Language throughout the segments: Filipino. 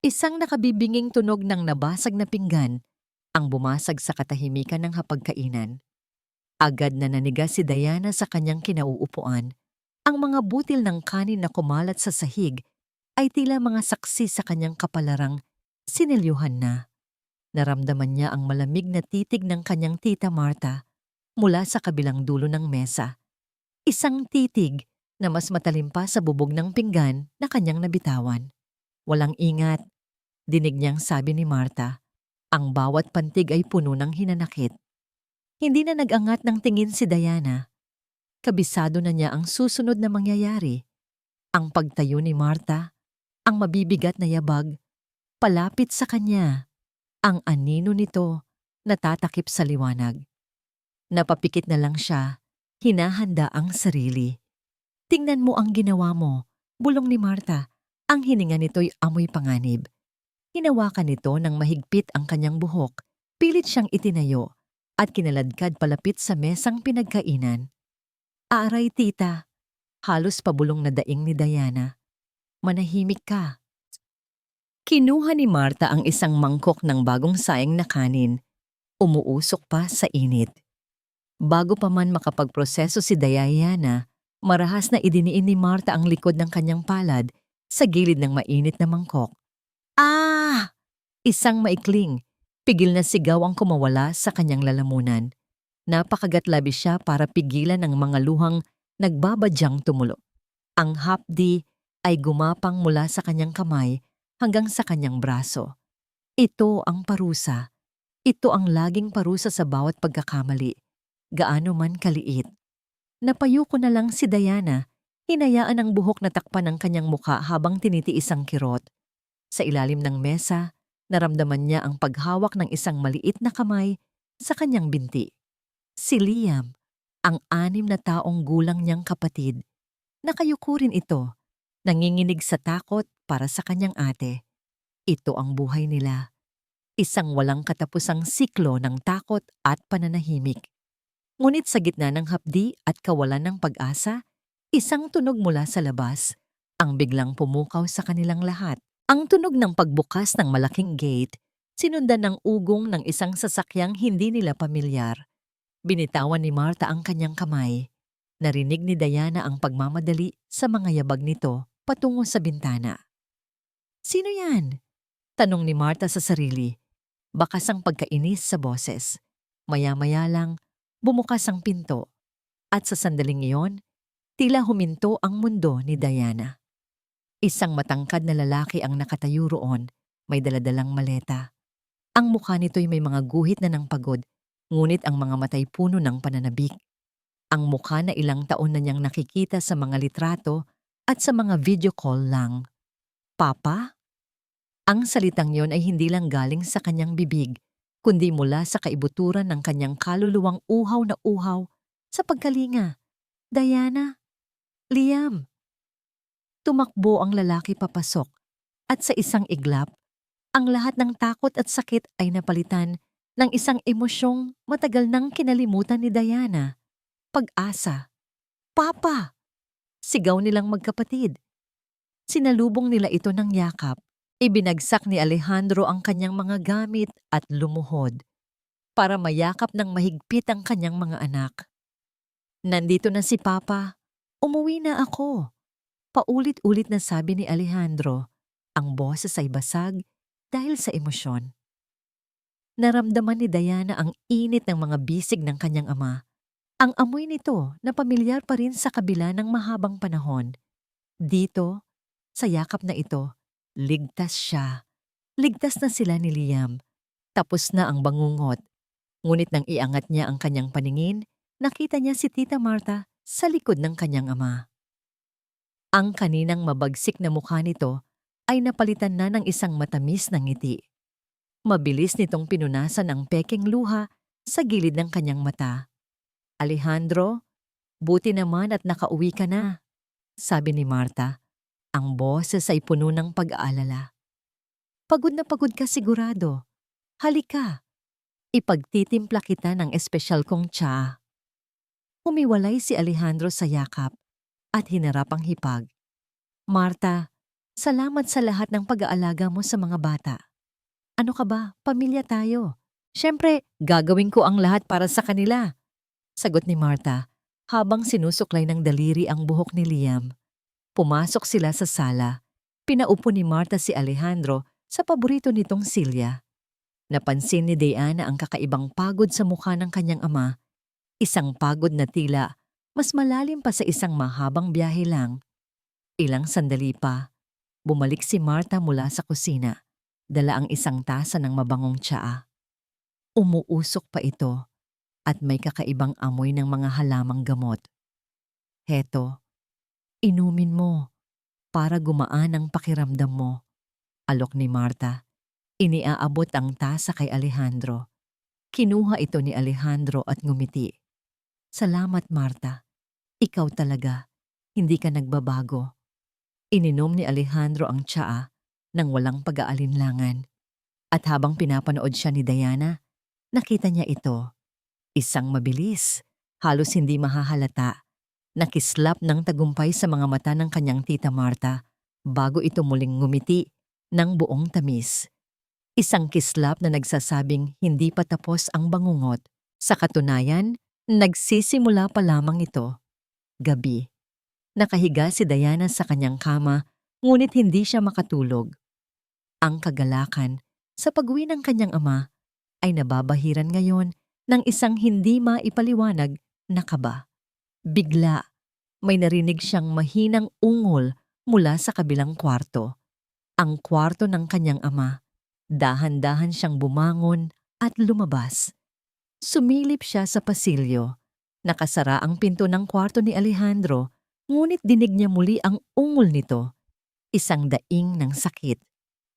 Isang nakabibinging tunog ng nabasag na pinggan ang bumasag sa katahimikan ng hapagkainan. Agad na naniga si Diana sa kanyang kinauupuan. Ang mga butil ng kanin na kumalat sa sahig ay tila mga saksi sa kanyang kapalarang sinilyuhan na. Naramdaman niya ang malamig na titig ng kanyang tita Marta mula sa kabilang dulo ng mesa. Isang titig na mas matalim pa sa bubog ng pinggan na kanyang nabitawan. Walang ingat, dinig niyang sabi ni Marta. Ang bawat pantig ay puno ng hinanakit. Hindi na nag-angat ng tingin si Diana. Kabisado na niya ang susunod na mangyayari. Ang pagtayo ni Marta, ang mabibigat na yabag, palapit sa kanya. Ang anino nito natatakip sa liwanag. Napapikit na lang siya, hinahanda ang sarili. Tingnan mo ang ginawa mo, bulong ni Marta. Ang hininga nito'y amoy panganib. Hinawakan nito ng mahigpit ang kanyang buhok, pilit siyang itinayo at kinaladkad palapit sa mesang pinagkainan. Aray tita, halos pabulong na daing ni Diana. Manahimik ka. Kinuha ni Marta ang isang mangkok ng bagong saing na kanin. Umuusok pa sa init. Bago pa man makapagproseso si Diana, marahas na idiniin ni Marta ang likod ng kanyang palad sa gilid ng mainit na mangkok. Ah! Isang maikling, pigil na sigaw ang kumawala sa kanyang lalamunan. Napakagatlabi siya para pigilan ang mga luhang nagbabadyang tumulo. Ang hapdi ay gumapang mula sa kanyang kamay hanggang sa kanyang braso. Ito ang parusa. Ito ang laging parusa sa bawat pagkakamali, gaano man kaliit. Napayuko na lang si Diana, hinayaan ang buhok na takpan ng kanyang muka habang tinitiis ang kirot. Sa ilalim ng mesa, naramdaman niya ang paghawak ng isang maliit na kamay sa kanyang binti. Si Liam, ang 6 na taong gulang niyang kapatid. Nakayuko rin ito, nanginginig sa takot para sa kanyang ate. Ito ang buhay nila. Isang walang katapusang siklo ng takot at pananahimik. Ngunit sa gitna ng hapdi at kawalan ng pag-asa, isang tunog mula sa labas ang biglang pumukaw sa kanilang lahat. Ang tunog ng pagbukas ng malaking gate, sinundan ng ugong ng isang sasakyang hindi nila pamilyar. Binitawan ni Marta ang kanyang kamay. Narinig ni Diana ang pagmamadali sa mga yabag nito patungo sa bintana. Sino yan? Tanong ni Marta sa sarili. Bakas ang pagkainis sa boses. Maya-maya lang, bumukas ang pinto. At sa sandaling iyon, tila huminto ang mundo ni Diana. Isang matangkad na lalaki ang nakatayo roon, may daladalang maleta. Ang mukha nito'y may mga guhit na ng pagod, ngunit ang mga matay puno ng pananabik. Ang mukha na ilang taon na niyang nakikita sa mga litrato at sa mga video call lang. Papa? Ang salitang yon ay hindi lang galing sa kanyang bibig, kundi mula sa kaibuturan ng kanyang kaluluwang uhaw na uhaw sa pagkalinga. Diana? Liam? Tumakbo ang lalaki papasok at sa isang iglap, ang lahat ng takot at sakit ay napalitan ng isang emosyong matagal nang kinalimutan ni Diana. Pag-asa. Papa! Sigaw nilang magkapatid. Sinalubong nila ito ng yakap. Ibinagsak ni Alejandro ang kanyang mga gamit at lumuhod para mayakap ng mahigpit ang kanyang mga anak. Nandito na si Papa. Umuwi na ako. Paulit-ulit na sabi ni Alejandro. Ang boses ay basag dahil sa emosyon. Naramdaman ni Diana ang init ng mga bisig ng kanyang ama. Ang amoy nito na pamilyar pa rin sa kabila ng mahabang panahon. Dito, sa yakap na ito, ligtas siya. Ligtas na sila ni Liam. Tapos na ang bangungot. Ngunit nang iangat niya ang kanyang paningin, nakita niya si Tita Marta sa likod ng kanyang ama. Ang kaninang mabagsik na mukha nito ay napalitan na ng isang matamis na ngiti. Mabilis nitong pinunasan ang pekeng luha sa gilid ng kanyang mata. Alejandro, buti naman at nakauwi ka na, sabi ni Marta. Ang boses ay puno ng pag-aalala. Pagod na pagod ka sigurado. Halika, ipagtitimpla kita ng espesyal kong tsaa. Humiwalay si Alejandro sa yakap at hinarap ang hipag. Marta, Salamat sa lahat ng pag-aalaga mo sa mga bata. Ano ka ba? Pamilya tayo. Siyempre, gagawin ko ang lahat para sa kanila. Sagot ni Martha habang sinusuklay ng daliri ang buhok ni Liam. Pumasok sila sa sala. Pinaupo ni Martha si Alejandro sa paborito nitong silya. Napansin ni Diana ang kakaibang pagod sa mukha ng kanyang ama. Isang pagod na tila mas malalim pa sa isang mahabang biyahe lang. Ilang sandali pa, bumalik si Martha mula sa kusina. Dala ang isang tasa ng mabangong tsaa. Umuusok pa ito at may kakaibang amoy ng mga halamang gamot. Heto, inumin mo para gumaan ang pakiramdam mo. Alok ni Martha. Iniaabot ang tasa kay Alejandro. Kinuha ito ni Alejandro at ngumiti. Salamat, Martha. Ikaw talaga. Hindi ka nagbabago. Ininom ni Alejandro ang tsaa nang walang pag-aalinlangan. At habang pinapanood siya ni Diana, nakita niya ito. Isang mabilis, halos hindi mahahalata. Nakislap ng tagumpay sa mga mata ng kanyang tita Martha bago ito muling ngumiti ng buong tamis. Isang kislap na nagsasabing hindi pa tapos ang bangungot. Sa katunayan, nagsisimula pa lamang ito. Gabi. Nakahiga si Diana sa kanyang kama, ngunit hindi siya makatulog. Ang kagalakan sa pag-uwi ng kanyang ama ay nababahiran ngayon ng isang hindi maipaliwanag na kaba. Bigla, may narinig siyang mahinang ungol mula sa kabilang kwarto. Ang kwarto ng kanyang ama. Dahan-dahan siyang bumangon at lumabas. Sumilip siya sa pasilyo. Nakasara ang pinto ng kwarto ni Alejandro, ngunit dinig niya muli ang ungol nito. Isang daing ng sakit.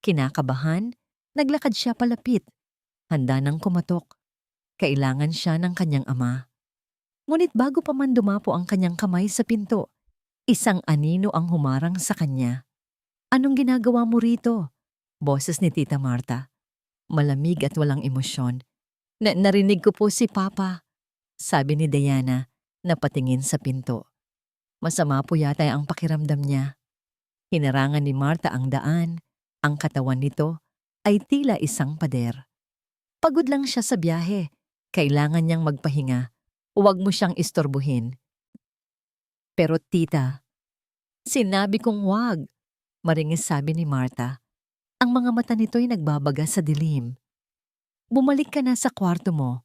Kinakabahan, naglakad siya palapit. Handa nang kumatok. Kailangan siya ng kanyang ama. Ngunit bago pa man dumapo ang kanyang kamay sa pinto, isang anino ang humarang sa kanya. Anong ginagawa mo rito? Boses ni Tita Martha. Malamig at walang emosyon. Narinig ko po si Papa, sabi ni Diana na patingin sa pinto. Masama po yata ang pakiramdam niya. Hinarangan ni Martha ang daan. Ang katawan nito ay tila isang pader. Pagod lang siya sa biyahe. Kailangan niyang magpahinga. Huwag mo siyang istorbuhin. Pero tita, sinabi kong wag, maringis sabi ni Martha. Ang mga mata nito'y nagbabaga sa dilim. Bumalik ka na sa kwarto mo.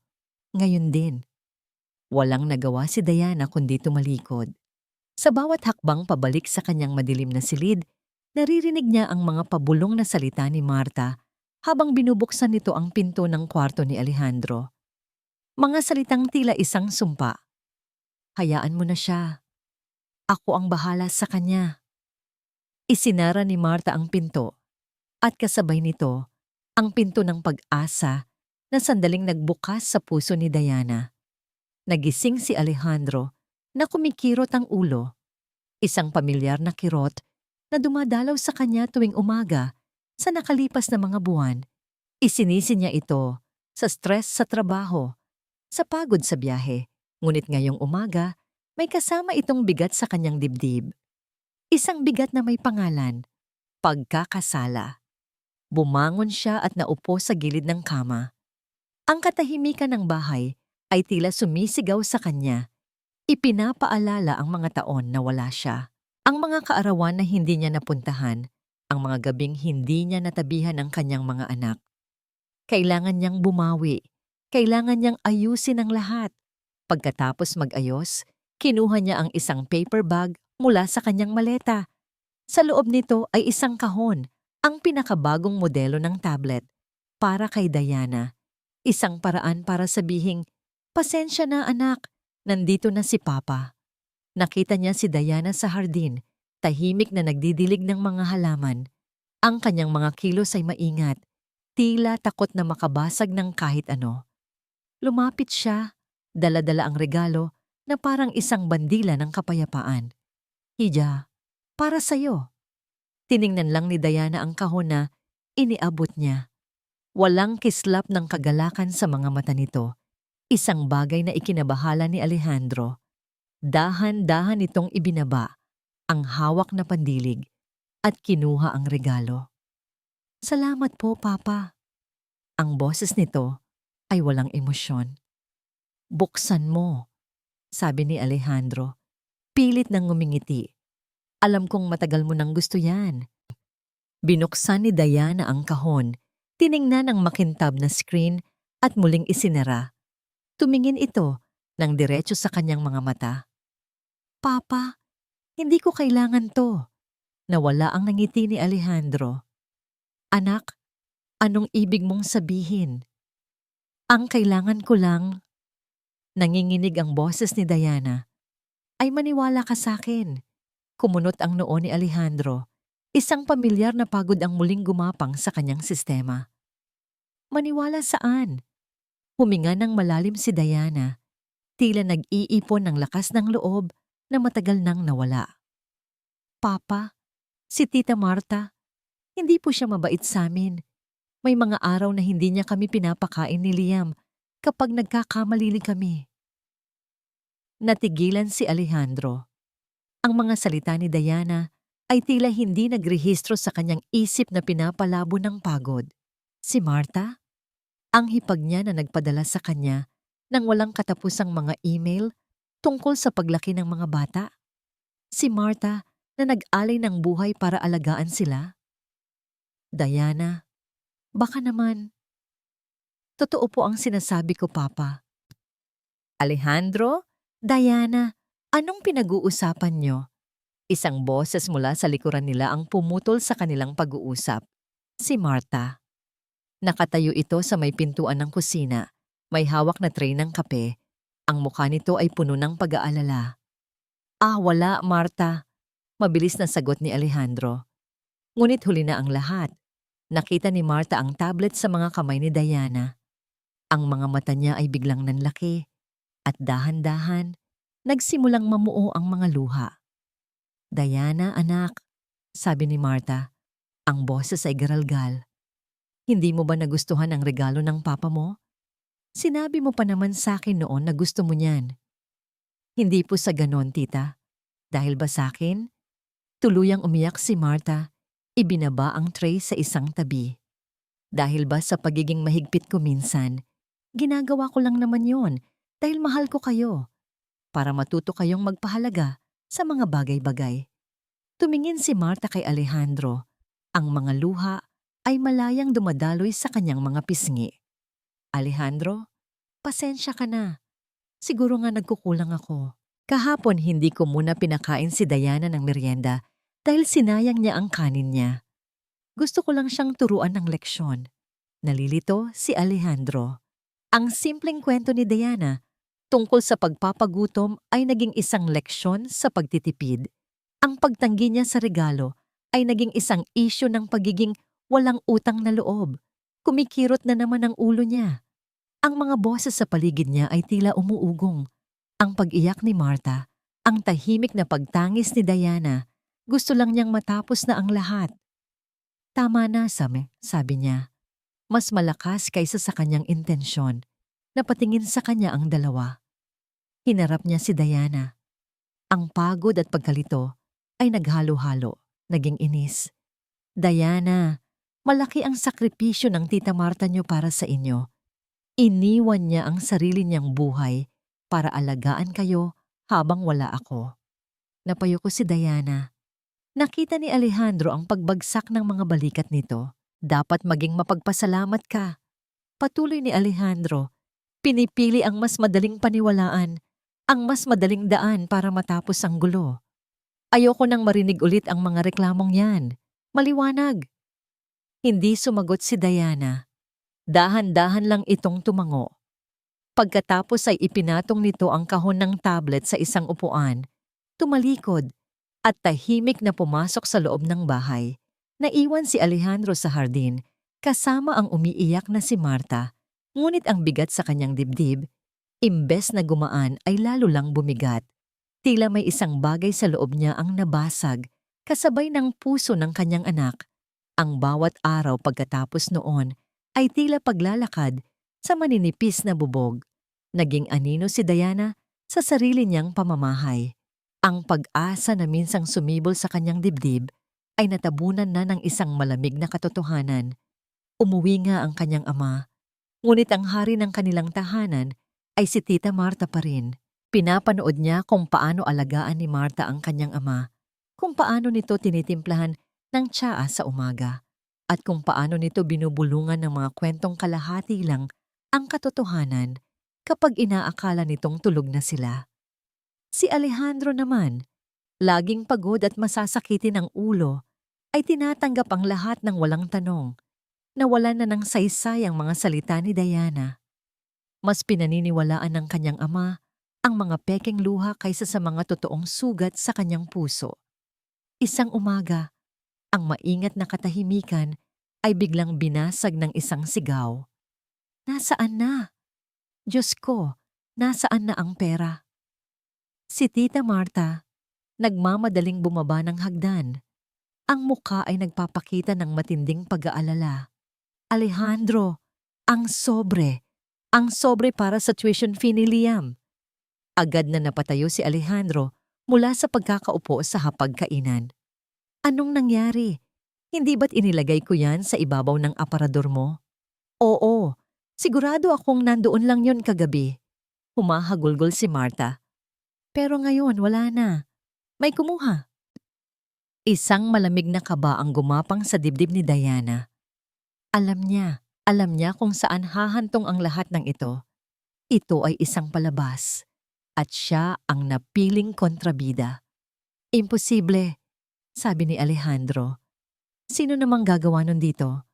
Ngayon din. Walang nagawa si Diana kundi tumalikod. Sa bawat hakbang pabalik sa kanyang madilim na silid, naririnig niya ang mga pabulong na salita ni Martha habang binubuksan nito ang pinto ng kwarto ni Alejandro. Mga salitang tila isang sumpa. Hayaan mo na siya. Ako ang bahala sa kanya. Isinara ni Martha ang pinto. At kasabay nito, ang pinto ng pag-asa na sandaling nagbukas sa puso ni Diana. Nagising si Alejandro na kumikirot ang ulo. Isang pamilyar na kirot na dumadalaw sa kanya tuwing umaga sa nakalipas na mga buwan. Isinisi niya ito sa stress sa trabaho, sa pagod sa biyahe. Ngunit ngayong umaga, may kasama itong bigat sa kanyang dibdib. Isang bigat na may pangalan, pagkakasala. Bumangon siya at naupo sa gilid ng kama. Ang katahimikan ng bahay ay tila sumisigaw sa kanya. Ipinapaalala ang mga taon na wala siya. Ang mga kaarawan na hindi niya napuntahan, ang mga gabing hindi niya natabihan ng kanyang mga anak. Kailangan niyang bumawi. Kailangan niyang ayusin ang lahat. Pagkatapos mag-ayos, kinuha niya ang isang paper bag mula sa kanyang maleta. Sa loob nito ay isang kahon, ang pinakabagong modelo ng tablet, para kay Diana. Isang paraan para sabihing, pasensya na anak, nandito na si Papa. Nakita niya si Diana sa hardin, tahimik na nagdidilig ng mga halaman. Ang kanyang mga kilos ay maingat, tila takot na makabasag ng kahit ano. Lumapit siya, dala-dala ang regalo na parang isang bandila ng kapayapaan. Hija, para sa'yo. Tiningnan lang ni Diana ang kahon na iniabot niya. Walang kislap ng kagalakan sa mga mata nito. Isang bagay na ikinabahala ni Alejandro. Dahan-dahan itong ibinaba, ang hawak na pandilig. at kinuha ang regalo. "Salamat po, Papa." Ang boses nito ay walang emosyon. "Buksan mo," sabi ni Alejandro. Pilit nang ngumingiti. "Alam kong matagal mo nang gusto yan." Binuksan ni Diana ang kahon, tiningnan ang makintab na screen at muling isinara. Tumingin ito ng diretso sa kanyang mga mata. "Papa, hindi ko kailangan to." Nawala ang ngiti ni Alejandro. "Anak, anong ibig mong sabihin?" "Ang kailangan ko lang," nanginginig ang boses ni Diana, "ay maniwala ka sa akin." Kumunot ang noo ni Alejandro. Isang pamilyar na pagod ang muling gumapang sa kanyang sistema. "Maniwala saan?" Huminga ng malalim si Diana. Tila nag-iipon ng lakas ng loob na matagal nang nawala. "Papa, si Tita Marta, hindi po siya mabait sa amin. May mga araw na hindi niya kami pinapakain ni Liam kapag nagkakamali kami." Natigilan si Alejandro. Ang mga salita ni Diana ay tila hindi nagrehistro sa kanyang isip na pinapalabo ng pagod. Si Marta? Ang hipag niya na nagpadala sa kanya ng walang katapusang mga email tungkol sa paglaki ng mga bata. Si Marta na nag-alay ng buhay para alagaan sila. Diana, baka naman. "Totoo po ang sinasabi ko, Papa." "Alejandro? Diana, anong pinag-uusapan niyo?" Isang boses mula sa likuran nila ang pumutol sa kanilang pag-uusap. Si Marta. Nakatayo ito sa may pintuan ng kusina. May hawak na tray ng kape. Ang mukha nito ay puno ng pag-aalala. Wala, Marta." Mabilis na sagot ni Alejandro. Ngunit huli na ang lahat. Nakita ni Marta ang tablet sa mga kamay ni Diana. Ang mga mata niya ay biglang nanlaki at dahan-dahan nagsimulang mamuo ang mga luha. "Diana, anak," sabi ni Marta. Ang boses ay garalgal. "Hindi mo ba nagustuhan ang regalo ng papa mo? Sinabi mo pa naman sa akin noon na gusto mo niyan." "Hindi po sa ganon, tita. Dahil ba sa akin?" Tuluyang umiyak si Marta. Ibinaba ang tray sa isang tabi. "Dahil ba sa pagiging mahigpit ko minsan, ginagawa ko lang naman yon dahil mahal ko kayo. Para matuto kayong magpahalaga sa mga bagay-bagay." Tumingin si Marta kay Alejandro. Ang mga luha ay malayang dumadaloy sa kanyang mga pisngi. "Alejandro, pasensya ka na. Siguro nga nagkukulang ako. Kahapon hindi ko muna pinakain si Diana ng merienda dahil sinayang niya ang kanin niya. Gusto ko lang siyang turuan ng leksyon." Nalilito si Alejandro. Ang simpleng kwento ni Diana tungkol sa pagpapagutom ay naging isang leksyon sa pagtitipid. Ang pagtanggi niya sa regalo ay naging isang isyu ng pagiging walang utang na loob. Kumikirot na naman ang ulo niya. Ang mga boses sa paligid niya ay tila umuugong. Ang pag-iyak ni Marta, ang tahimik na pagtangis ni Diana, gusto lang niyang matapos na ang lahat. "Tama na, sabi niya. Mas malakas kaysa sa kanyang intensyon. Napatingin sa kanya ang dalawa. Hinarap niya si Diana. Ang pagod at pagkalito ay naghalo-halo, naging inis. "Diana, malaki ang sakripisyo ng Tita Marta niyo para sa inyo. Iniwan niya ang sarili niyang buhay para alagaan kayo habang wala ako." Napayuko si Diana. Nakita ni Alejandro ang pagbagsak ng mga balikat nito. "Dapat maging mapagpasalamat ka." Patuloy ni Alejandro. Pinipili ang mas madaling paniwalaan, ang mas madaling daan para matapos ang gulo. "Ayoko nang marinig ulit ang mga reklamong yan. Maliwanag." Hindi sumagot si Diana. Dahan-dahan lang itong tumango. Pagkatapos ay ipinatong nito ang kahon ng tablet sa isang upuan, tumalikod, at tahimik na pumasok sa loob ng bahay. Naiwan si Alejandro sa hardin, kasama ang umiiyak na si Marta. Ngunit ang bigat sa kanyang dibdib, imbes na gumaan ay lalo lang bumigat. Tila may isang bagay sa loob niya ang nabasag, kasabay ng puso ng kanyang anak. Ang bawat araw pagkatapos noon ay tila paglalakad sa maninipis na bubog. Naging anino si Diana sa sarili niyang pamamahay. Ang pag-asa na minsang sumibol sa kanyang dibdib ay natabunan na ng isang malamig na katotohanan. Umuwi nga ang kanyang ama, ngunit ang hari ng kanilang tahanan ay si Tita Marta pa rin. Pinapanood niya kung paano alagaan ni Marta ang kanyang ama, kung paano nito tinitimplahan ng tsaa sa umaga, at kung paano nito binubulungan ng mga kwentong kalahati lang ang katotohanan kapag inaakala nitong tulog na sila. Si Alejandro naman, laging pagod at masasakitin ang ulo, ay tinatanggap ang lahat ng walang tanong. Nawalan na ng saysay ang mga salita ni Diana. Mas pinaniniwalaan ng kanyang ama ang mga pekeng luha kaysa sa mga totoong sugat sa kanyang puso. Isang umaga, ang maingat na katahimikan ay biglang binasag ng isang sigaw. Nasaan na? Diyos ko, nasaan na ang pera? Si Tita Marta, nagmamadaling bumaba ng hagdan. Ang mukha ay nagpapakita ng matinding pag-aalala. Alejandro, ang sobre para sa tuition fee ni Liam. Agad na napatayo si Alejandro mula sa pagkakaupo sa hapagkainan. Anong nangyari? Hindi ba't inilagay ko yan sa ibabaw ng aparador mo? Oo, sigurado akong nandoon lang yon kagabi. Humahagulgol si Marta. Pero ngayon wala na. May kumuha. Isang malamig na kaba ang gumapang sa dibdib ni Diana. Alam niya kung saan hahantong ang lahat ng ito. Ito ay isang palabas. At siya ang napiling kontrabida. Imposible, sabi ni Alejandro. Sino namang gagawa nun dito?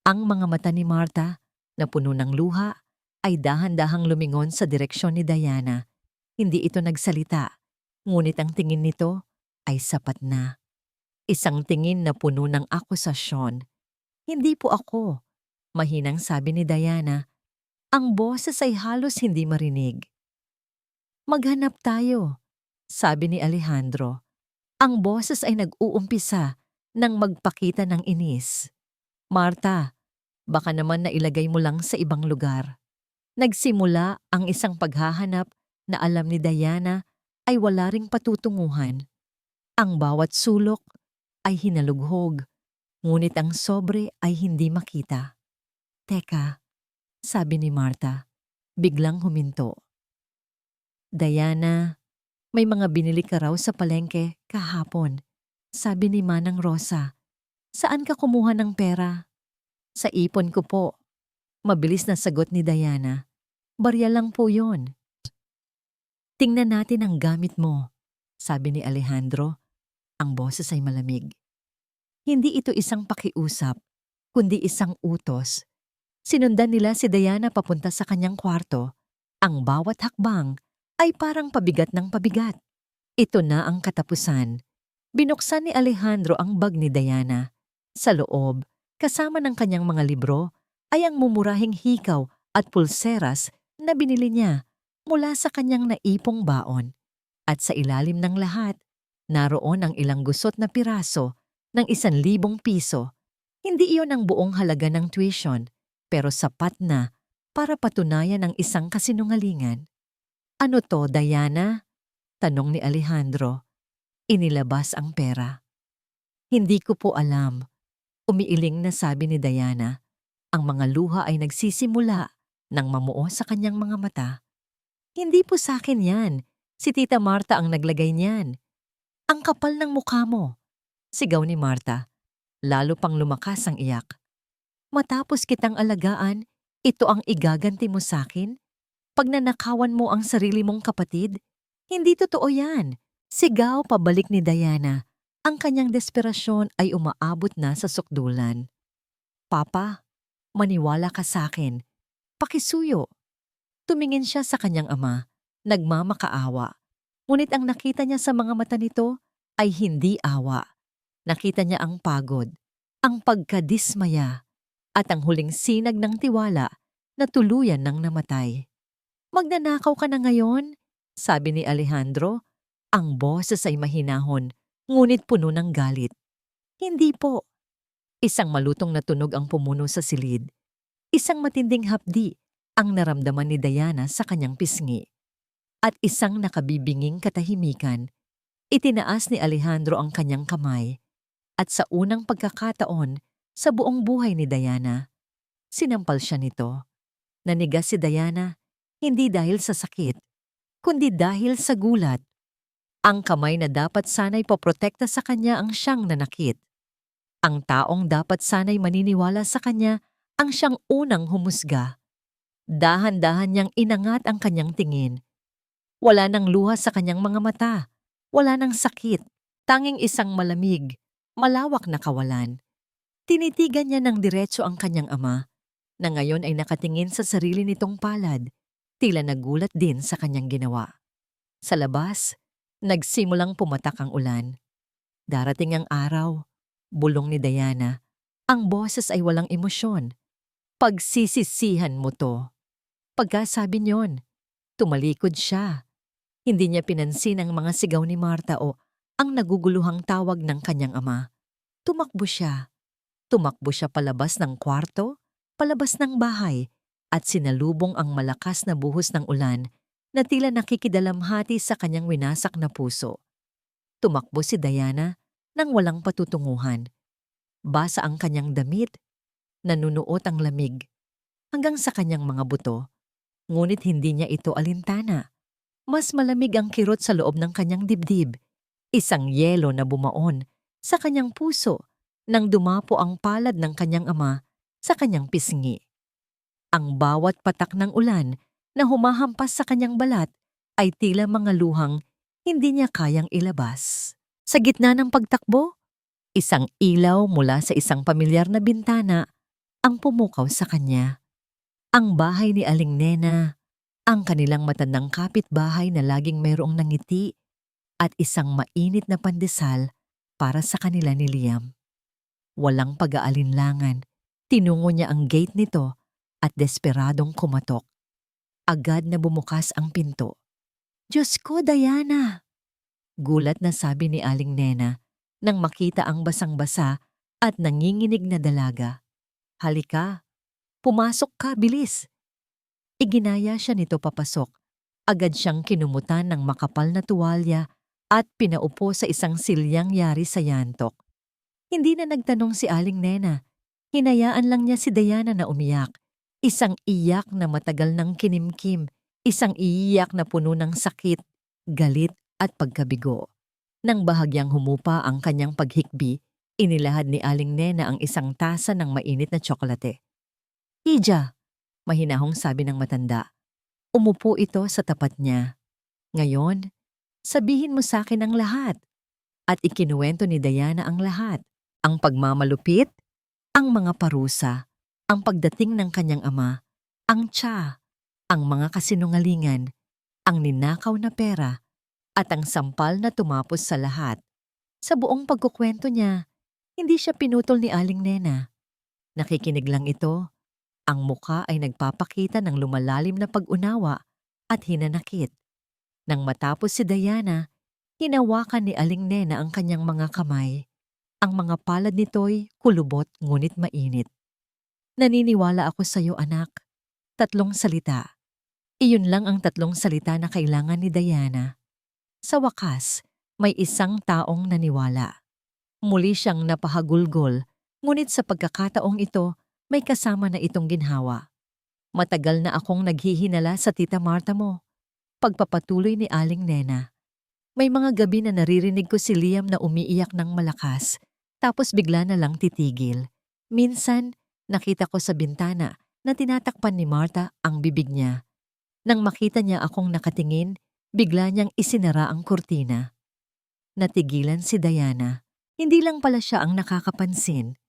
Ang mga mata ni Marta, na puno ng luha, ay dahan-dahang lumingon sa direksyon ni Diana. Hindi ito nagsalita, ngunit ang tingin nito ay sapat na. Isang tingin na puno ng akusasyon. Hindi po ako, mahinang sabi ni Diana. Ang boses ay halos hindi marinig. Maghanap tayo, sabi ni Alejandro. Ang boses ay nag-uumpisa nang magpakita ng inis. Marta, baka naman nailagay mo lang sa ibang lugar. Nagsimula ang isang paghahanap na alam ni Diana ay wala ring patutunguhan. Ang bawat sulok ay hinalughog, ngunit ang sobre ay hindi makita. Teka, sabi ni Marta, biglang huminto. Diana, may mga binili ka raw sa palengke kahapon, sabi ni Manang Rosa. Saan ka kumuha ng pera? Sa ipon ko po. Mabilis na sagot ni Diana. Barya lang po yon. Tingnan natin ang gamit mo, sabi ni Alejandro. Ang boses ay malamig. Hindi ito isang pakiusap, kundi isang utos. Sinundan nila si Diana papunta sa kanyang kwarto. Ang bawat hakbang ay parang pabigat ng pabigat. Ito na ang katapusan. Binuksan ni Alejandro ang bag ni Diana. Sa loob, kasama ng kanyang mga libro, ay ang mumurahing hikaw at pulseras na binili niya mula sa kanyang naipong baon. At sa ilalim ng lahat, naroon ang ilang gusot na piraso ng 1,000 piso. Hindi iyon ang buong halaga ng tuition, pero sapat na para patunayan ang isang kasinungalingan. Ano to, Diana? Tanong ni Alejandro. Inilabas ang pera. Hindi ko po alam. Umiiling na sabi ni Diana. Ang mga luha ay nagsisimula nang mamuo sa kanyang mga mata. Hindi po sa akin yan. Si Tita Marta ang naglagay niyan. Ang kapal ng mukha mo, sigaw ni Marta. Lalo pang lumakas ang iyak. Matapos kitang alagaan, ito ang igaganti mo sa akin? Pag nanakawan mo ang sarili mong kapatid? Hindi totoo yan. Sigaw pabalik ni Diana. Ang kanyang desperasyon ay umaabot na sa sukdulan. Papa, maniwala ka sa akin. Pakisuyo. Tumingin siya sa kanyang ama, nagmamakaawa. Ngunit ang nakita niya sa mga mata nito ay hindi awa. Nakita niya ang pagod, ang pagkadismaya, at ang huling sinag ng tiwala na tuluyan ng namatay. Magnanakaw ka na ngayon, sabi ni Alejandro. Ang boses ay mahinahon, ngunit puno ng galit. Hindi po. Isang malutong na tunog ang pumuno sa silid. Isang matinding hapdi ang naramdaman ni Diana sa kanyang pisngi. At isang nakabibinging katahimikan. Itinaas ni Alejandro ang kanyang kamay. At sa unang pagkakataon sa buong buhay ni Diana, sinampal siya nito. Nanigas si Diana, hindi dahil sa sakit, kundi dahil sa gulat. Ang kamay na dapat sana'y poprotekta sa kanya ang siyang nanakit. Ang taong dapat sana'y maniniwala sa kanya ang siyang unang humusga. Dahan-dahan niyang inangat ang kanyang tingin. Wala nang luha sa kanyang mga mata. Wala nang sakit. Tanging isang malamig, malawak na kawalan. Tinitigan niya ng diretso ang kanyang ama, na ngayon ay nakatingin sa sarili nitong palad, tila nagulat din sa kanyang ginawa. Sa labas, nagsimulang pumatak ang ulan. Darating ang araw, bulong ni Diana. Ang boses ay walang emosyon. Pagsisisihan mo to. Pagkasabi niyon, tumalikod siya. Hindi niya pinansin ang mga sigaw ni Marta o ang naguguluhang tawag ng kanyang ama. Tumakbo siya. Tumakbo siya palabas ng kwarto, palabas ng bahay, at sinalubong ang malakas na buhos ng ulan na tila nakikidalamhati sa kanyang winasak na puso. Tumakbo si Diana nang walang patutunguhan. Basa ang kanyang damit, nanunuot ang lamig, hanggang sa kanyang mga buto. Ngunit hindi niya ito alintana. Mas malamig ang kirot sa loob ng kanyang dibdib. Isang yelo na bumaon sa kanyang puso nang dumapo ang palad ng kanyang ama sa kanyang pisngi. Ang bawat patak ng ulan na humahampas sa kanyang balat ay tila mga luhang hindi niya kayang ilabas. Sa gitna ng pagtakbo, isang ilaw mula sa isang pamilyar na bintana ang pumukaw sa kanya. Ang bahay ni Aling Nena, ang kanilang matandang kapitbahay na laging mayroong nangiti at isang mainit na pandesal para sa kanila ni Liam. Walang pag-aalinlangan, tinungo niya ang gate nito at desperadong kumatok. Agad na bumukas ang pinto. "Diyos ko, Diana!" Gulat na sabi ni Aling Nena nang makita ang basang-basa at nanginginig na dalaga. "Halika, pumasok ka, bilis!" Iginaya siya nito papasok. Agad siyang kinumutan ng makapal na tuwalya at pinaupo sa isang silyang yari sa yantok. Hindi na nagtanong si Aling Nena. Hinayaan lang niya si Diana na umiyak. Isang iyak na matagal ng kinimkim. Isang iyak na puno ng sakit, galit at pagkabigo. Nang bahagyang humupa ang kanyang paghikbi, inilahad ni Aling Nena ang isang tasa ng mainit na tsokolate. "Ija," mahinahong sabi ng matanda. Umupo ito sa tapat niya. "Ngayon, sabihin mo sa akin ang lahat." At ikinuwento ni Diana ang lahat. Ang pagmamalupit, ang mga parusa, ang pagdating ng kanyang ama, ang tiya, ang mga kasinungalingan, ang ninakaw na pera, at ang sampal na tumapos sa lahat. Sa buong pagkukwento niya, hindi siya pinutol ni Aling Nena. Nakikinig lang ito. Ang muka ay nagpapakita ng lumalalim na pag-unawa at hinanakit. Nang matapos si Diana, hinawakan ni Aling Nena ang kanyang mga kamay. Ang mga palad nito'y kulubot ngunit mainit. "Naniniwala ako sa iyo, anak." 3 salita. Iyon lang ang 3 salita na kailangan ni Diana. Sa wakas, may isang taong naniwala. Muli siyang napahagulgol, ngunit sa pagkakataong ito, may kasama na itong ginhawa. "Matagal na akong naghihinala sa Tita Marta mo." Pagpapatuloy ni Aling Nena. "May mga gabi na naririnig ko si Liam na umiiyak ng malakas, tapos bigla na lang titigil. Minsan, nakita ko sa bintana na tinatakpan ni Marta ang bibig niya. Nang makita niya akong nakatingin, bigla niyang isinara ang kurtina." Natigilan si Diana. Hindi lang pala siya ang nakakapansin.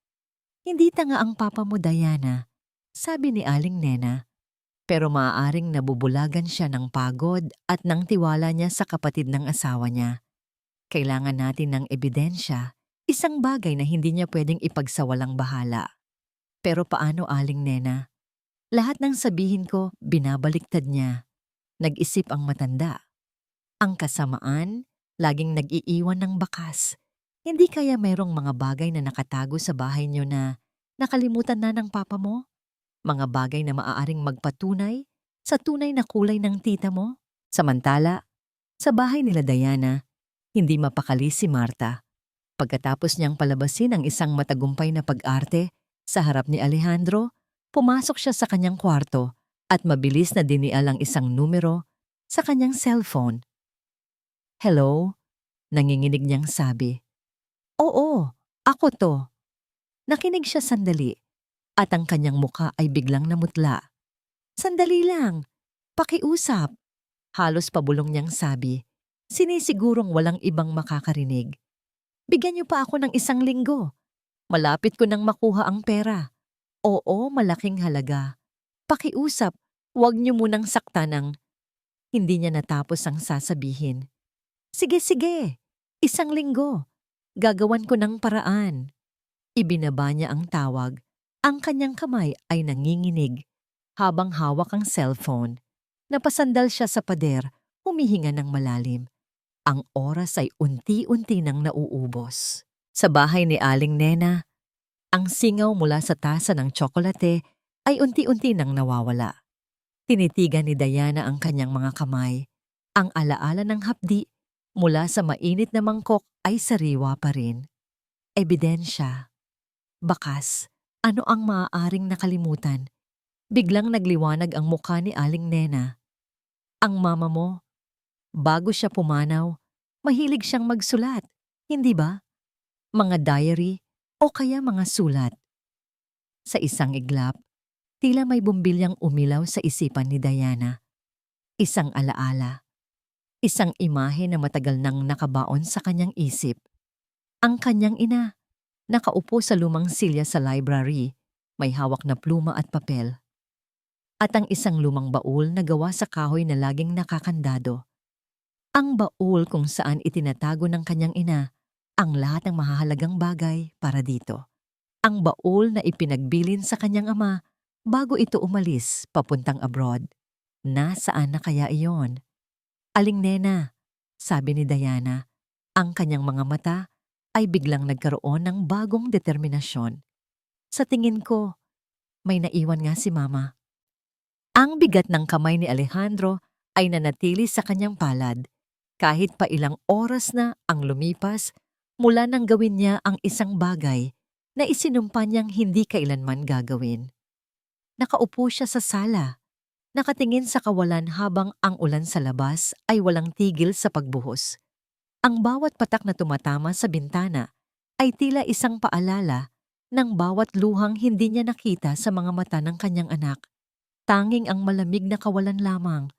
"Hindi tanga ang papa mo, Diana," sabi ni Aling Nena. Pero maaaring nabubulagan siya ng pagod at ng tiwala niya sa kapatid ng asawa niya. Kailangan natin ng ebidensya, isang bagay na hindi niya pwedeng ipagsawalang bahala. "Pero paano, Aling Nena? Lahat ng sabihin ko, binabaliktad niya." Nag-isip ang matanda. "Ang kasamaan, laging nag-iiwan ng bakas. Hindi kaya mayroong mga bagay na nakatago sa bahay niyo na nakalimutan na ng papa mo? Mga bagay na maaaring magpatunay sa tunay na kulay ng tita mo?" Samantala, sa bahay nila Diana, hindi mapakali si Marta. Pagkatapos niyang palabasin ang isang matagumpay na pag-arte sa harap ni Alejandro, pumasok siya sa kanyang kwarto at mabilis na dinial ang isang numero sa kanyang cellphone. "Hello?" Nanginginig niyang sabi. "Oo, ako to." Nakinig siya sandali at ang kanyang muka ay biglang namutla. "Sandali lang, pakiusap." Halos pabulong niyang sabi, sinisigurong walang ibang makakarinig. "Bigyan niyo pa ako ng 1 linggo. Malapit ko nang makuha ang pera. Oo, malaking halaga. Pakiusap, huwag niyo munang saktan ng..." Hindi niya natapos ang sasabihin. "Sige, sige. 1 linggo. Gagawan ko ng paraan." Ibinaba niya ang tawag. Ang kanyang kamay ay nanginginig habang hawak ang cellphone. Napasandal siya sa pader, humihinga ng malalim. Ang oras ay unti-unti nang nauubos. Sa bahay ni Aling Nena, ang singaw mula sa tasa ng tsokolate ay unti-unti nang nawawala. Tinitigan ni Diana ang kanyang mga kamay. Ang alaala ng hapdi mula sa mainit na mangkok ay sariwa pa rin. Ebidensya. Bakas, ano ang maaaring nakalimutan? Biglang nagliwanag ang mukha ni Aling Nena. "Ang mama mo, bago siya pumanaw, mahilig siyang magsulat, hindi ba? Mga diary o kaya mga sulat." Sa isang iglap, tila may bumbilyang umilaw sa isipan ni Diana. Isang alaala. Isang imahe na matagal nang nakabaon sa kanyang isip. Ang kanyang ina, nakaupo sa lumang silya sa library, may hawak na pluma at papel. At ang isang lumang baul na gawa sa kahoy na laging nakakandado. Ang baul kung saan itinatago ng kanyang ina ang lahat ng mahahalagang bagay para dito. Ang baul na ipinagbilin sa kanyang ama bago ito umalis papuntang abroad. Nasaan na kaya iyon? "Aling Nena," sabi ni Diana, ang kanyang mga mata ay biglang nagkaroon ng bagong determinasyon. "Sa tingin ko, may naiwan nga si Mama." Ang bigat ng kamay ni Alejandro ay nanatili sa kanyang palad. Kahit pa ilang oras na ang lumipas mula nang gawin niya ang isang bagay na isinumpa niyang hindi kailanman gagawin. Nakaupo siya sa sala, nakatingin sa kawalan habang ang ulan sa labas ay walang tigil sa pagbuhos. Ang bawat patak na tumatama sa bintana ay tila isang paalala ng bawat luhang hindi niya nakita sa mga mata ng kanyang anak. Tanging ang malamig na kawalan lamang.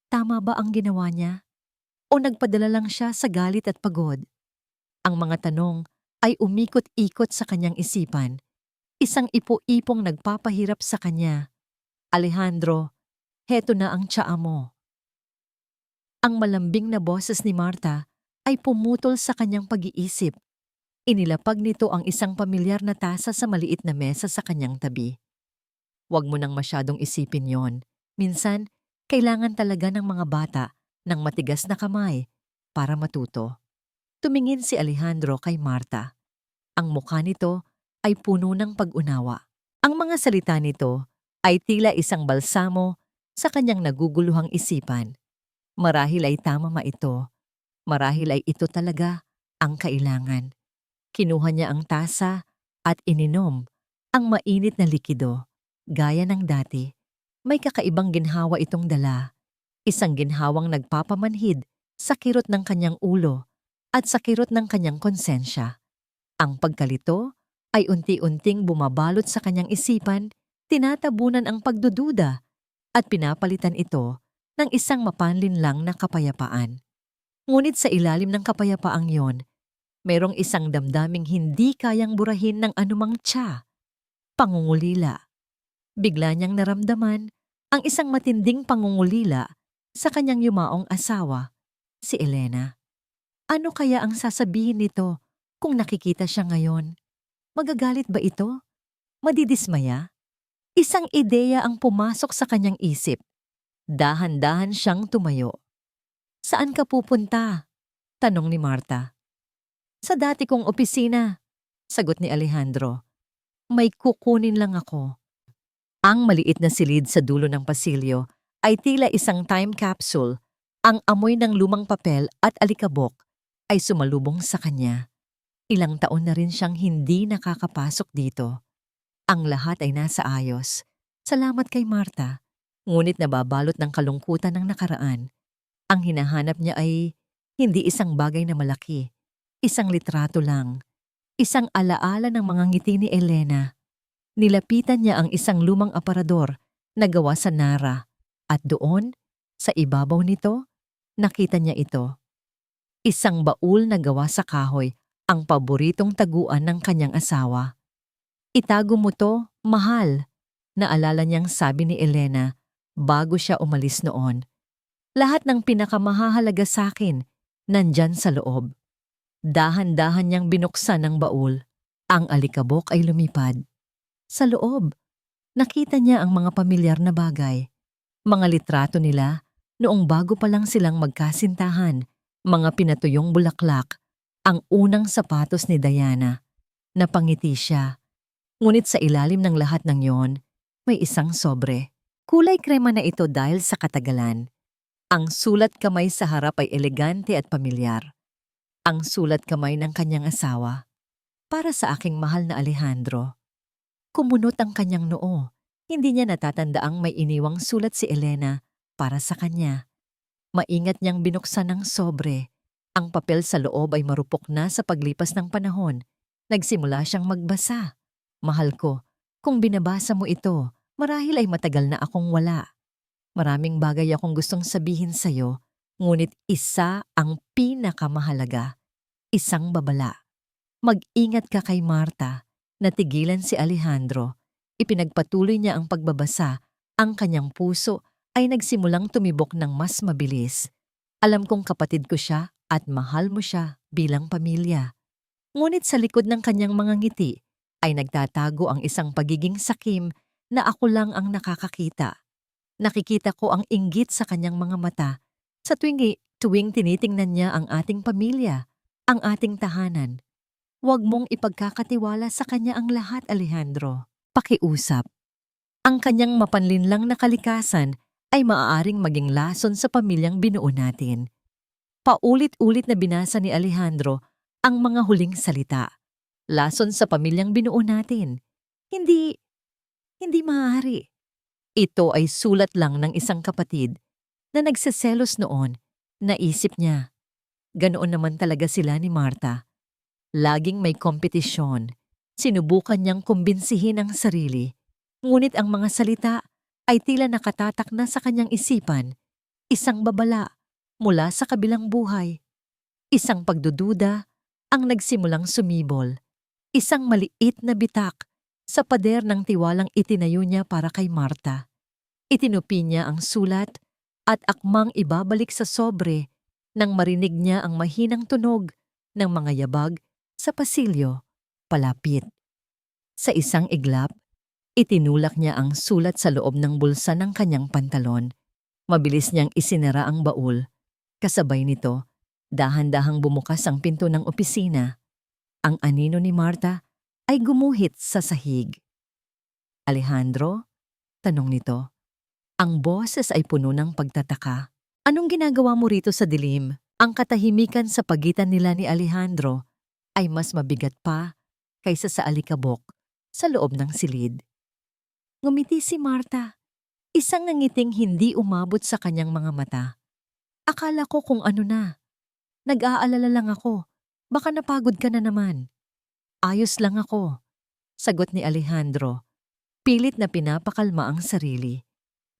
Tama ba ang ginawa niya? O nagpadala lang siya sa galit at pagod? Ang mga tanong ay umikot-ikot sa kanyang isipan. Isang ipo-ipong nagpapahirap sa kanya. "Alejandro, heto na ang tsaa mo." Ang malambing na boses ni Marta ay pumutol sa kanyang pag-iisip. Inilapag nito ang isang pamilyar na tasa sa maliit na mesa sa kanyang tabi. "Huwag mo nang masyadong isipin yon. Minsan, kailangan talaga ng mga bata ng matigas na kamay para matuto." Tumingin si Alejandro kay Marta. Ang mukha nito ay puno ng pag-unawa. Ang mga salita nito ay tila isang balsamo sa kanyang naguguluhang isipan. Marahil ay tama ito. Marahil ay ito talaga ang kailangan. Kinuha niya ang tasa at ininom ang mainit na likido. Gaya ng dati, may kakaibang ginhawa itong dala. Isang ginhawang nagpapamanhid sa kirot ng kanyang ulo at sa kirot ng kanyang konsensya. Ang pagkalito ay unti-unting bumabalot sa kanyang isipan, tinatabunan ang pagdududa at pinapalitan ito ng isang mapanlinlang na kapayapaan. Ngunit sa ilalim ng kapayapaang yon, mayroong isang damdaming hindi kayang burahin ng anumang tiya. Pangungulila. Bigla niyang naramdaman ang isang matinding pangungulila sa kanyang yumaong asawa, si Elena. Ano kaya ang sasabihin nito kung nakikita siya ngayon? Magagalit ba ito? Madidismaya? Isang ideya ang pumasok sa kanyang isip. Dahan-dahan siyang tumayo. "Saan ka pupunta?" tanong ni Marta. "Sa dati kong opisina," sagot ni Alejandro. "May kukunin lang ako." Ang maliit na silid sa dulo ng pasilyo ay tila isang time capsule. Ang amoy ng lumang papel at alikabok ay sumalubong sa kanya. Ilang taon na rin siyang hindi nakakapasok dito. Ang lahat ay nasa ayos. Salamat kay Marta. Ngunit nababalot ng kalungkutan ng nakaraan. Ang hinahanap niya ay hindi isang bagay na malaki. Isang litrato lang. Isang alaala ng mga ngiti ni Elena. Nilapitan niya ang isang lumang aparador na gawa sa Nara. At doon, sa ibabaw nito, nakita niya ito. Isang baul na gawa sa kahoy, ang paboritong taguan ng kanyang asawa. Itago mo to, mahal. Naalala niyang sabi ni Elena bago siya umalis noon. Lahat ng pinakamahalaga sa akin, nandyan sa loob. Dahan-dahan niyang binuksan ang baul. Ang alikabok ay lumipad. Sa loob, nakita niya ang mga pamilyar na bagay. Mga litrato nila noong bago pa lang silang magkasintahan, mga pinatuyong bulaklak, ang unang sapatos ni Diana. Napangiti siya. Ngunit sa ilalim ng lahat ng yon, may isang sobre. Kulay krema na ito dahil sa katagalan. Ang sulat kamay sa harap ay elegante at pamilyar. Ang sulat kamay ng kanyang asawa. Para sa aking mahal na Alejandro. Kumunot ang kanyang noo. Hindi niya natatandaang may iniwang sulat si Elena para sa kanya. Maingat niyang binuksan ang sobre. Ang papel sa loob ay marupok na sa paglipas ng panahon. Nagsimula siyang magbasa. Mahal ko, kung binabasa mo ito, marahil ay matagal na akong wala. Maraming bagay akong gustong sabihin sa'yo, ngunit isa ang pinakamahalaga. Isang babala. Mag-ingat ka kay Marta. Natigilan si Alejandro. Ipinagpatuloy niya ang pagbabasa. Ang kanyang puso ay nagsimulang tumibok ng mas mabilis. Alam kong kapatid ko siya at mahal mo siya bilang pamilya. Ngunit sa likod ng kanyang mga ngiti ay nagtatago ang isang pagiging sakim na ako lang ang nakakakita. Nakikita ko ang inggit sa kanyang mga mata sa tuwing tinitingnan niya ang ating pamilya, ang ating tahanan. Huwag mong ipagkakatiwala sa kanya ang lahat, Alejandro. Pakiusap. Ang kanyang mapanlinlang na kalikasan ay maaaring maging lason sa pamilyang binuo natin. Paulit-ulit na binasa ni Alejandro ang mga huling salita. Lason sa pamilyang binuo natin. Hindi maaari. Ito ay sulat lang ng isang kapatid na nagseselos noon. Naisip niya. Ganoon naman talaga sila ni Marta. Laging may kompetisyon. Sinubukan niyang kumbinsihin ang sarili. Ngunit ang mga salita ay tila nakatatak na sa kanyang isipan. Isang babala mula sa kabilang buhay. Isang pagdududa ang nagsimulang sumibol. Isang maliit na bitak sa pader ng tiwalang itinayo niya para kay Marta. Itinupi niya ang sulat at akmang ibabalik sa sobre nang marinig niya ang mahinang tunog ng mga yabag sa pasilyo, palapit. Sa isang iglap, itinulak niya ang sulat sa loob ng bulsa ng kanyang pantalon. Mabilis niyang isinara ang baul. Kasabay nito, dahan-dahang bumukas ang pinto ng opisina. Ang anino ni Marta ay gumuhit sa sahig. Alejandro? Tanong nito. Ang boses ay puno ng pagtataka. Anong ginagawa mo rito sa dilim? Ang katahimikan sa pagitan nila ni Alejandro ay mas mabigat pa kaysa sa alikabok sa loob ng silid. Ngumiti si Marta, isang nangiting hindi umabot sa kanyang mga mata. Akala ko kung ano na. Nag-aalala lang ako. Baka napagod ka na naman. Ayos lang ako, sagot ni Alejandro. Pilit na pinapakalma ang sarili.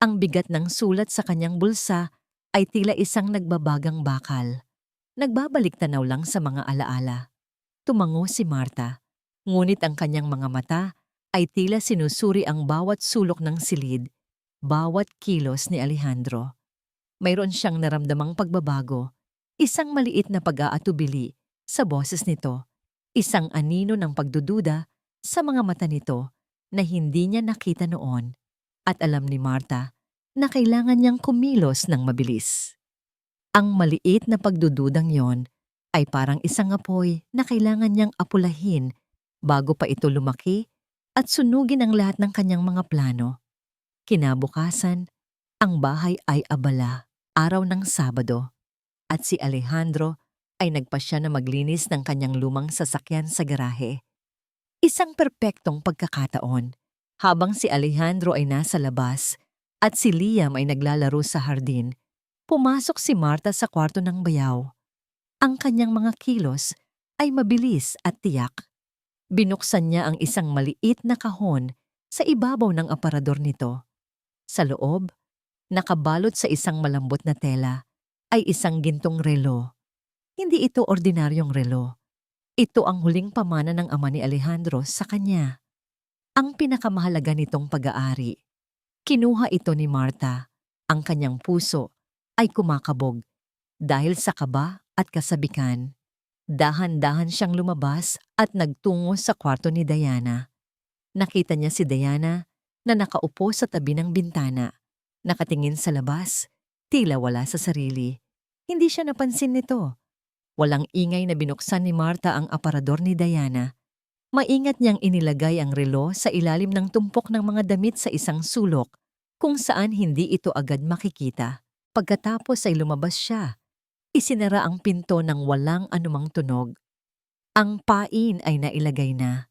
Ang bigat ng sulat sa kanyang bulsa ay tila isang nagbabagang bakal. Nagbabalik tanaw lang sa mga alaala. Tumango si Marta, ngunit ang kanyang mga mata ay tila sinusuri ang bawat sulok ng silid, bawat kilos ni Alejandro. Mayroon siyang naramdamang pagbabago, isang maliit na pag-aatubili sa boses nito, isang anino ng pagdududa sa mga mata nito na hindi niya nakita noon. At alam ni Marta na kailangan niyang kumilos ng mabilis. Ang maliit na pagdududang yon ay parang isang apoy na kailangan niyang apulahin bago pa ito lumaki at sunugin ang lahat ng kanyang mga plano. Kinabukasan, ang bahay ay abala, araw ng Sabado, at si Alejandro ay nagpasya na maglinis ng kanyang lumang sasakyan sa garahe. Isang perpektong pagkakataon. Habang si Alejandro ay nasa labas at si Liam ay naglalaro sa hardin, pumasok si Marta sa kwarto ng bayaw. Ang kanyang mga kilos ay mabilis at tiyak. Binuksan niya ang isang maliit na kahon sa ibabaw ng aparador nito. Sa loob, nakabalot sa isang malambot na tela, ay isang gintong relo. Hindi ito ordinaryong relo. Ito ang huling pamana ng ama ni Alejandro sa kanya. Ang pinakamahalaga nitong pag-aari. Kinuha ito ni Marta. Ang kanyang puso ay kumakabog dahil sa kaba at kasabikan. Dahan-dahan siyang lumabas at nagtungo sa kwarto ni Diana. Nakita niya si Diana na nakaupo sa tabi ng bintana. Nakatingin sa labas, tila wala sa sarili. Hindi siya napansin nito. Walang ingay na binuksan ni Marta ang aparador ni Diana. Maingat niyang inilagay ang relo sa ilalim ng tumpok ng mga damit sa isang sulok kung saan hindi ito agad makikita. Pagkatapos ay lumabas siya. Isinara ang pinto ng walang anumang tunog. Ang pain ay nailagay na.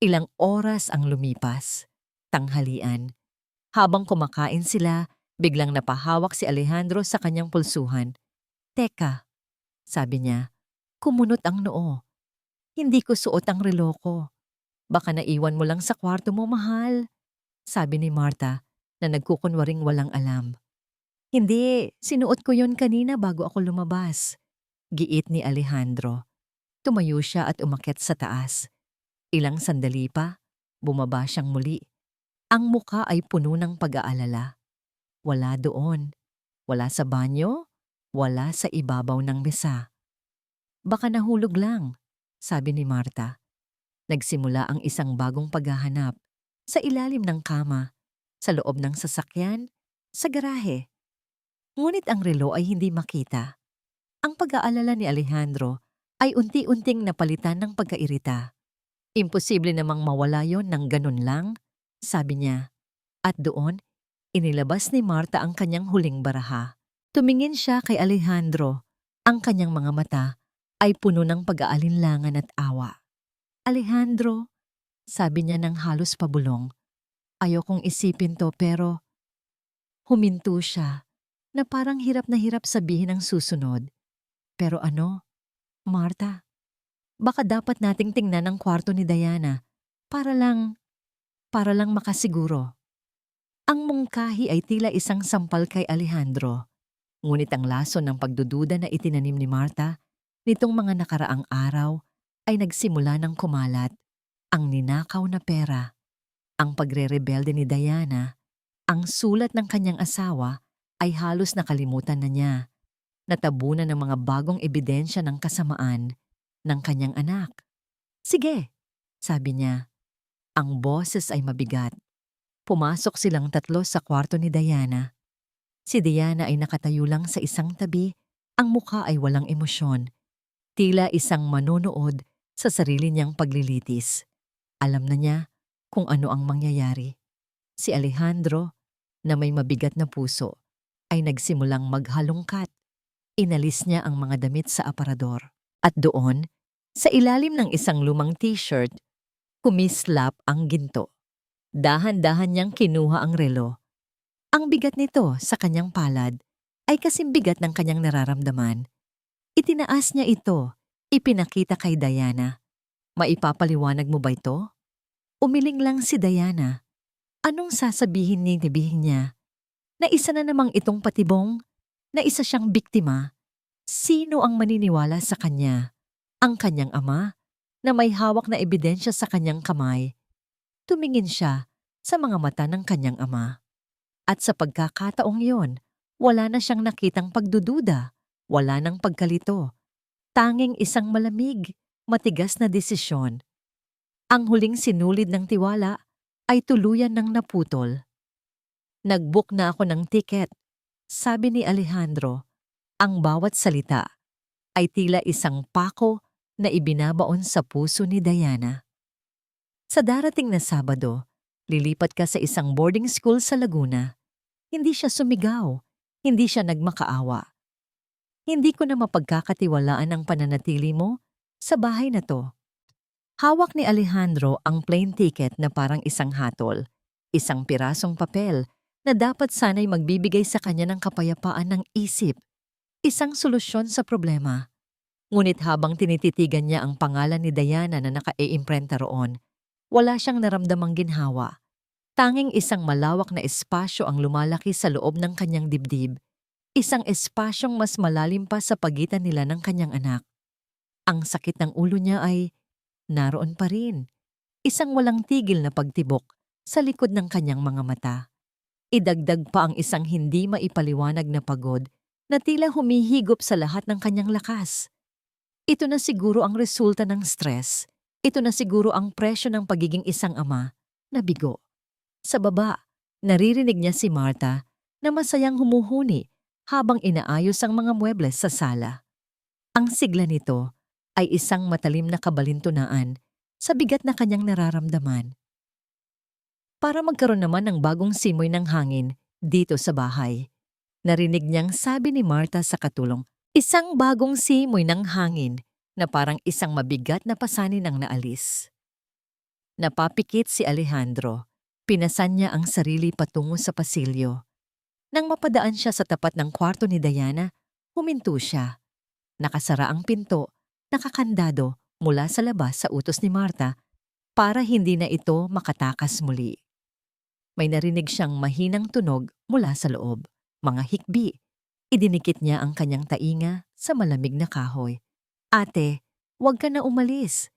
Ilang oras ang lumipas. Tanghalian. Habang kumakain sila, biglang napahawak si Alejandro sa kanyang pulsuhan. "Teka," sabi niya, "kumunot ang noo. Hindi ko suot ang relo ko. Baka naiwan mo lang sa kwarto mo, mahal," sabi ni Marta na nagkukunwaring walang alam. "Hindi, sinuot ko yon kanina bago ako lumabas," giit ni Alejandro. Tumayo siya at umakyat sa taas. Ilang sandali pa, bumaba siyang muli. Ang muka ay puno ng pag-aalala. Wala doon. Wala sa banyo. Wala sa ibabaw ng mesa. "Baka nahulog lang," sabi ni Marta. Nagsimula ang isang bagong paghahanap. Sa ilalim ng kama, sa loob ng sasakyan, sa garahe. Ngunit ang relo ay hindi makita. Ang pag-aalala ni Alejandro ay unti-unting napalitan ng pagkairita. "Imposible namang mawala yon ng ganun lang," sabi niya. At doon, inilabas ni Marta ang kanyang huling baraha. Tumingin siya kay Alejandro. Ang kanyang mga mata ay puno ng pag-aalinlangan at awa. "Alejandro," sabi niya ng halos pabulong. "Ayokong isipin to pero..." Huminto siya na parang hirap na hirap sabihin ang susunod. "Pero ano, Marta, baka dapat nating tingnan ang kwarto ni Diana para lang makasiguro." Ang mungkahi ay tila isang sampal kay Alejandro. Ngunit ang lason ng pagdududa na itinanim ni Marta nitong mga nakaraang araw ay nagsimula ng kumalat. Ang ninakaw na pera, ang pagre-rebelde ni Diana, ang sulat ng kanyang asawa ay halos nakalimutan na niya. Natabunan ng mga bagong ebidensya ng kasamaan ng kanyang anak. "Sige," sabi niya. Ang boses ay mabigat. Pumasok silang tatlo sa kwarto ni Diana. Si Diana ay nakatayo lang sa isang tabi, ang mukha ay walang emosyon. Tila isang manonood sa sarili niyang paglilitis. Alam na niya kung ano ang mangyayari. Si Alejandro, na may mabigat na puso, ay nagsimulang maghalongkat. Inalis niya ang mga damit sa aparador. At doon, sa ilalim ng isang lumang t-shirt, kumislap ang ginto. Dahan-dahan niyang kinuha ang relo. Ang bigat nito sa kanyang palad ay kasing bigat ng kanyang nararamdaman. Itinaas niya ito, ipinakita kay Diana. "Maipapaliwanag mo ba ito?" Umiling lang si Diana. Anong sasabihin niya? Na isa na namang itong patibong? Na isa siyang biktima? Sino ang maniniwala sa kanya? Ang kanyang ama, na may hawak na ebidensya sa kanyang kamay? Tumingin siya sa mga mata ng kanyang ama. At sa pagkakataong yon, wala na siyang nakitang pagdududa, wala nang pagkalito. Tanging isang malamig, matigas na desisyon. Ang huling sinulid ng tiwala ay tuluyan ng naputol. "Nag-book na ako ng tiket," sabi ni Alejandro. Ang bawat salita ay tila isang pako na ibinabaon sa puso ni Diana. "Sa darating na Sabado, lilipat ka sa isang boarding school sa Laguna." Hindi siya sumigaw, hindi siya nagmakaawa. Hindi ko na mapagkakatiwalaan ang pananatili mo sa bahay na to. Hawak ni Alejandro ang plane ticket na parang isang hatol, isang pirasong papel na dapat sana'y magbibigay sa kanya ng kapayapaan ng isip, isang solusyon sa problema. Ngunit habang tinititigan niya ang pangalan ni Diana na naka-iimprenta roon, wala siyang naramdamang ginhawa. Tanging isang malawak na espasyo ang lumalaki sa loob ng kanyang dibdib, isang espasyong mas malalim pa sa pagitan nila ng kanyang anak. Ang sakit ng ulo niya ay naroon pa rin, isang walang tigil na pagtibok sa likod ng kanyang mga mata. Idagdag pa ang isang hindi maipaliwanag na pagod na tila humihigop sa lahat ng kanyang lakas. Ito na siguro ang resulta ng stress. Ito na siguro ang presyo ng pagiging isang ama na bigo. Sa baba, naririnig niya si Martha na masayang humuhuni habang inaayos ang mga muebles sa sala. Ang sigla nito ay isang matalim na kabalintunaan sa bigat na kanyang nararamdaman. Para magkaroon naman ng bagong simoy ng hangin dito sa bahay, narinig niyang sabi ni Martha sa katulong, isang bagong simoy ng hangin na parang isang mabigat na pasanin ang naalis. Napapikit si Alejandro. Pinasan niya ang sarili patungo sa pasilyo. Nang mapadaan siya sa tapat ng kwarto ni Diana, huminto siya. Nakasara ang pinto, nakakandado mula sa labas sa utos ni Martha para hindi na ito makatakas muli. May narinig siyang mahinang tunog mula sa loob, mga hikbi. Idinikit niya ang kanyang tainga sa malamig na kahoy. Ate, huwag ka na umalis.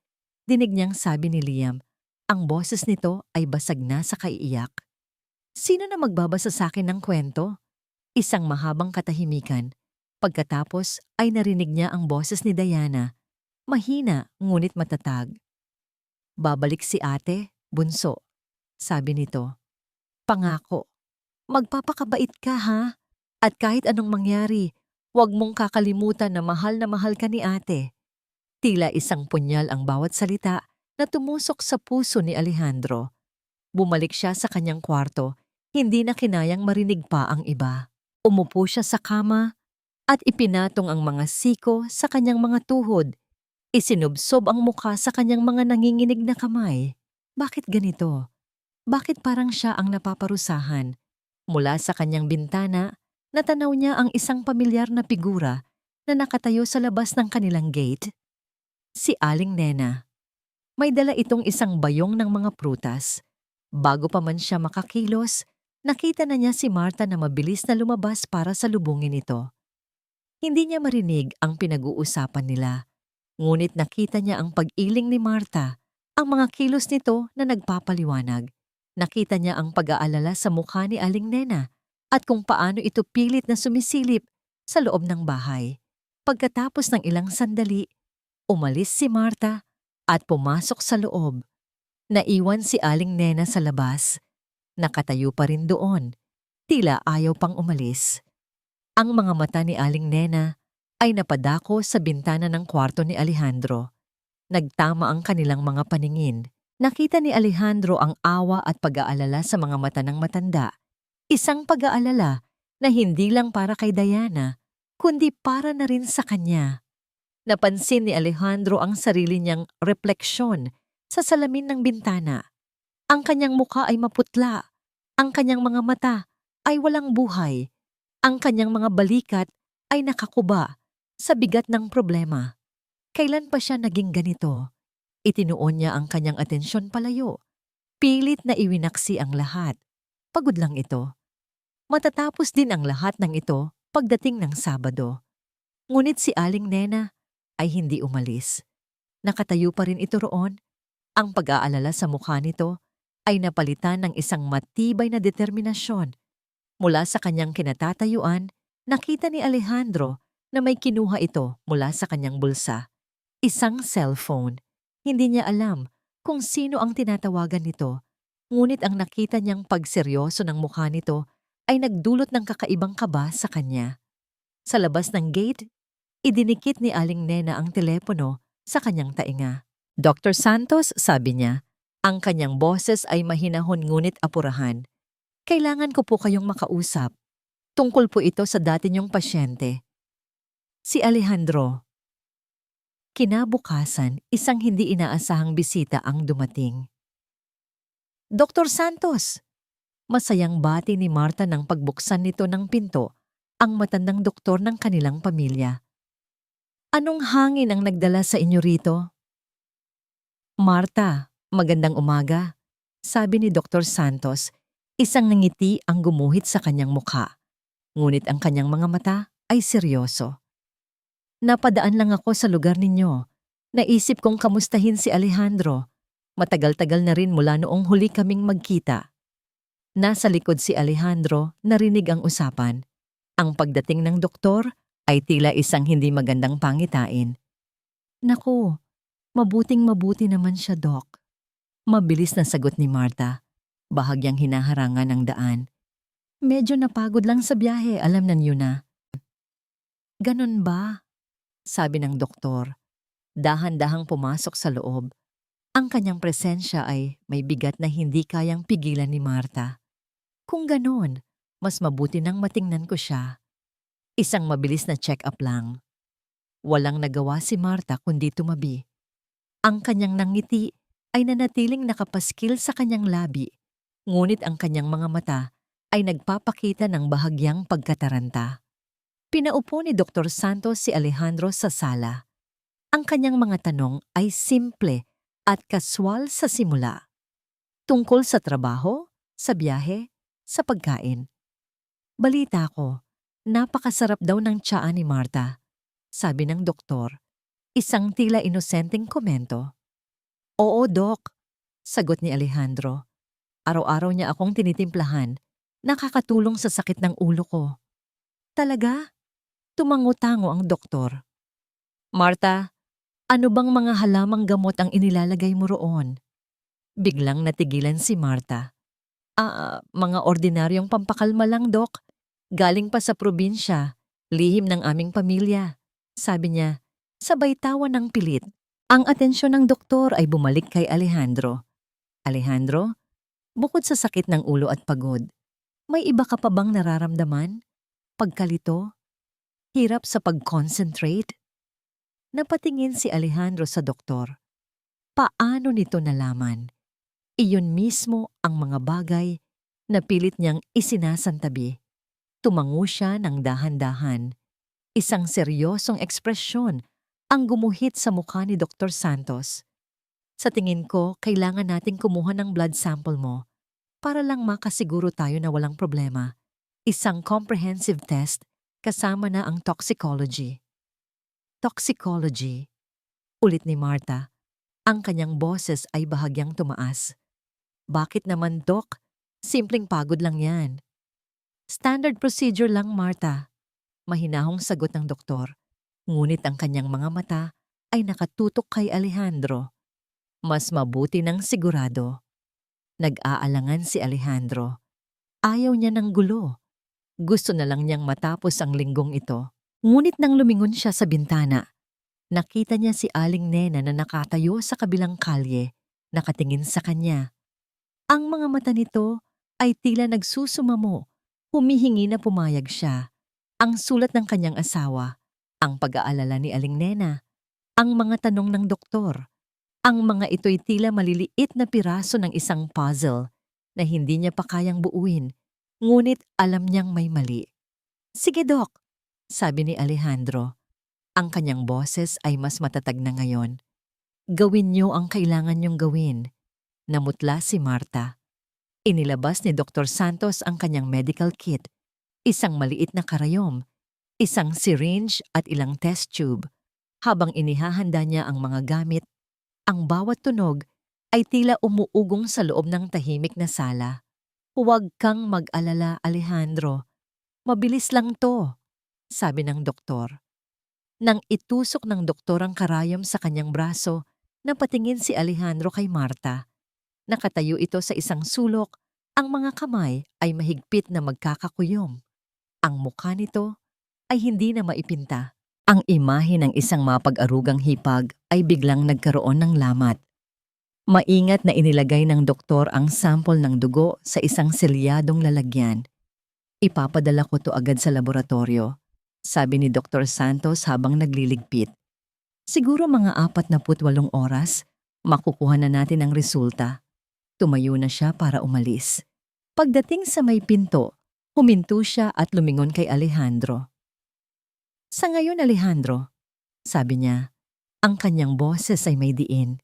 Dinig niyang sabi ni Liam. Ang boses nito ay basag na sa kaiiyak. Sino na magbabasa sa akin ng kwento? Isang mahabang katahimikan. Pagkatapos ay narinig niya ang boses ni Diana. Mahina ngunit matatag. Babalik si ate, bunso. Sabi nito. Pangako. Magpapakabait ka ha? At kahit anong mangyari, huwag mong kakalimutan na mahal ka ni ate. Tila isang punyal ang bawat salita na tumusok sa puso ni Alejandro. Bumalik siya sa kanyang kwarto, hindi na kinayang marinig pa ang iba. Umupo siya sa kama at ipinatong ang mga siko sa kanyang mga tuhod. Isinubsob ang mukha sa kanyang mga nanginginig na kamay. Bakit ganito? Bakit parang siya ang napaparusahan? Mula sa kanyang bintana, natanaw niya ang isang pamilyar na figura na nakatayo sa labas ng kanilang gate. Si Aling Nena. May dala itong isang bayong ng mga prutas. Bago pa man siya makakilos, nakita na niya si Martha na mabilis na lumabas para salubungin ito. Hindi niya marinig ang pinag-uusapan nila, ngunit nakita niya ang pag-iling ni Martha, ang mga kilos nito na nagpapaliwanag. Nakita niya ang pag-aalala sa mukha ni Aling Nena at kung paano ito pilit na sumisilip sa loob ng bahay. Pagkatapos ng ilang sandali, umalis si Martha at pumasok sa loob. Naiwan si Aling Nena sa labas. Nakatayo pa rin doon. Tila ayaw pang umalis. Ang mga mata ni Aling Nena ay napadako sa bintana ng kwarto ni Alejandro. Nagtama ang kanilang mga paningin. Nakita ni Alejandro ang awa at pag-aalala sa mga mata ng matanda. Isang pag-aalala na hindi lang para kay Diana, kundi para na rin sa kanya. Napansin ni Alejandro ang sarili niyang refleksyon sa salamin ng bintana. Ang kanyang mukha ay maputla. Ang kanyang mga mata ay walang buhay. Ang kanyang mga balikat ay nakakuba sa bigat ng problema. Kailan pa siya naging ganito? Itinuon niya ang kanyang atensyon palayo. Pilit na iwinaksi ang lahat. Pagod lang ito. Matatapos din ang lahat ng ito pagdating ng Sabado. Ngunit si Aling Nena ay hindi umalis. Nakatayo pa rin ito roon. Ang pag-aalala sa mukha nito ay napalitan ng isang matibay na determinasyon. Mula sa kanyang kinatatayuan, nakita ni Alejandro na may kinuha ito mula sa kanyang bulsa. Isang cellphone. Hindi niya alam kung sino ang tinatawagan nito, ngunit ang nakita niyang pagseryoso ng mukha nito ay nagdulot ng kakaibang kaba sa kanya. Sa labas ng gate, idinikit ni Aling Nena ang telepono sa kanyang tainga. Dr. Santos, sabi niya, ang kanyang boses ay mahinahon ngunit apurahan. Kailangan ko po kayong makausap. Tungkol po ito sa dati niyong pasyente. Si Alejandro. Kinabukasan, isang hindi inaasahang bisita ang dumating. Dr. Santos! Masayang bati ni Marta nang pagbuksan nito ng pinto ang matandang doktor ng kanilang pamilya. Anong hangin ang nagdala sa inyo rito? Marta, magandang umaga, sabi ni Dr. Santos, isang ngiti ang gumuhit sa kanyang mukha. Ngunit ang kanyang mga mata ay seryoso. Napadaan lang ako sa lugar ninyo. Naisip kong kamustahin si Alejandro. Matagal-tagal na rin mula noong huli kaming magkita. Nasa likod si Alejandro, narinig ang usapan. Ang pagdating ng doktor ay tila isang hindi magandang pangitain. Naku, mabuting-mabuti naman siya, Doc. Mabilis na sagot ni Marta. Bahagyang hinaharangan ang daan. Medyo napagod lang sa biyahe, alam na niyo na. Ganon ba? Sabi ng doktor. Dahan-dahang pumasok sa loob. Ang kanyang presensya ay may bigat na hindi kayang pigilan ni Marta. Kung ganon, mas mabuti nang matingnan ko siya. Isang mabilis na check-up lang. Walang nagawa si Marta kundi tumabi. Ang kanyang nangiti ay nanatiling nakapaskil sa kanyang labi, ngunit ang kanyang mga mata ay nagpapakita ng bahagyang pagkataranta. Pinaupo ni Dr. Santos si Alejandro sa sala. Ang kanyang mga tanong ay simple at kaswal sa simula. Tungkol sa trabaho, sa biyahe, sa pagkain. Balita ko, napakasarap daw ng tsaa ni Marta, sabi ng doktor, isang tila inosenteng komento. Oo, Doc, sagot ni Alejandro. Araw-araw niya akong tinitimplahan, nakakatulong sa sakit ng ulo ko. Talaga? Tumango-tango ang doktor. Marta, ano bang mga halamang gamot ang inilalagay mo roon? Biglang natigilan si Marta. Mga ordinaryong pampakalma lang, Dok. Galing pa sa probinsya, lihim ng aming pamilya. Sabi niya, sabay tawa ng pilit. Ang atensyon ng doktor ay bumalik kay Alejandro. Alejandro, bukod sa sakit ng ulo at pagod, may iba ka pa bang nararamdaman? Pagkalito? Hirap sa pag-concentrate? Napatingin si Alejandro sa doktor. Paano nito nalaman? Iyon mismo ang mga bagay na pilit niyang isinasantabi. Tumango siya ng dahan-dahan. Isang seryosong ekspresyon ang gumuhit sa mukha ni Dr. Santos. Sa tingin ko, kailangan nating kumuha ng blood sample mo para lang makasiguro tayo na walang problema. Isang comprehensive test kasama na ang toxicology. Toxicology, ulit ni Marta. Ang kanyang boses ay bahagyang tumaas. Bakit naman, Doc? Simpleng pagod lang yan. Standard procedure lang, Marta. Mahinahong sagot ng doktor. Ngunit ang kanyang mga mata ay nakatutok kay Alejandro. Mas mabuti ng sigurado. Nag-aalangan si Alejandro. Ayaw niya ng gulo. Gusto na lang niyang matapos ang linggong ito. Ngunit nang lumingon siya sa bintana, nakita niya si Aling Nena na nakatayo sa kabilang kalye, nakatingin sa kanya. Ang mga mata nito ay tila nagsusumamo, humihingi na pumayag siya. Ang sulat ng kanyang asawa, ang pag-aalala ni Aling Nena, ang mga tanong ng doktor. Ang mga ito'y tila maliliit na piraso ng isang puzzle na hindi niya pa kayang buuin, ngunit alam niyang may mali. Sige, Doc, sabi ni Alejandro. Ang kanyang boses ay mas matatag na ngayon. Gawin niyo ang kailangan niyong gawin. Namutla si Marta. Inilabas ni Dr. Santos ang kanyang medical kit, isang maliit na karayom, isang syringe at ilang test tube. Habang inihahanda niya ang mga gamit, ang bawat tunog ay tila umuugong sa loob ng tahimik na sala. Huwag kang mag-alala, Alejandro. Mabilis lang to, sabi ng doktor. Nang itusok ng doktor ang karayom sa kanyang braso, napatingin si Alejandro kay Marta. Nakatayo ito sa isang sulok, ang mga kamay ay mahigpit na magkakakuyom. Ang mukha nito ay hindi na maipinta. Ang imahe ng isang mapag-arugang hipag ay biglang nagkaroon ng lamat. Maingat na inilagay ng doktor ang sample ng dugo sa isang selyadong lalagyan. Ipapadala ko to agad sa laboratorio. sabi ni Dr. Santos habang nagliligpit. Siguro mga 48 oras, makukuha na natin ang resulta. Tumayo na siya para umalis. Pagdating sa may pinto, huminto siya at lumingon kay Alejandro. Sa ngayon, Alejandro, sabi niya, ang kanyang boses ay may diin.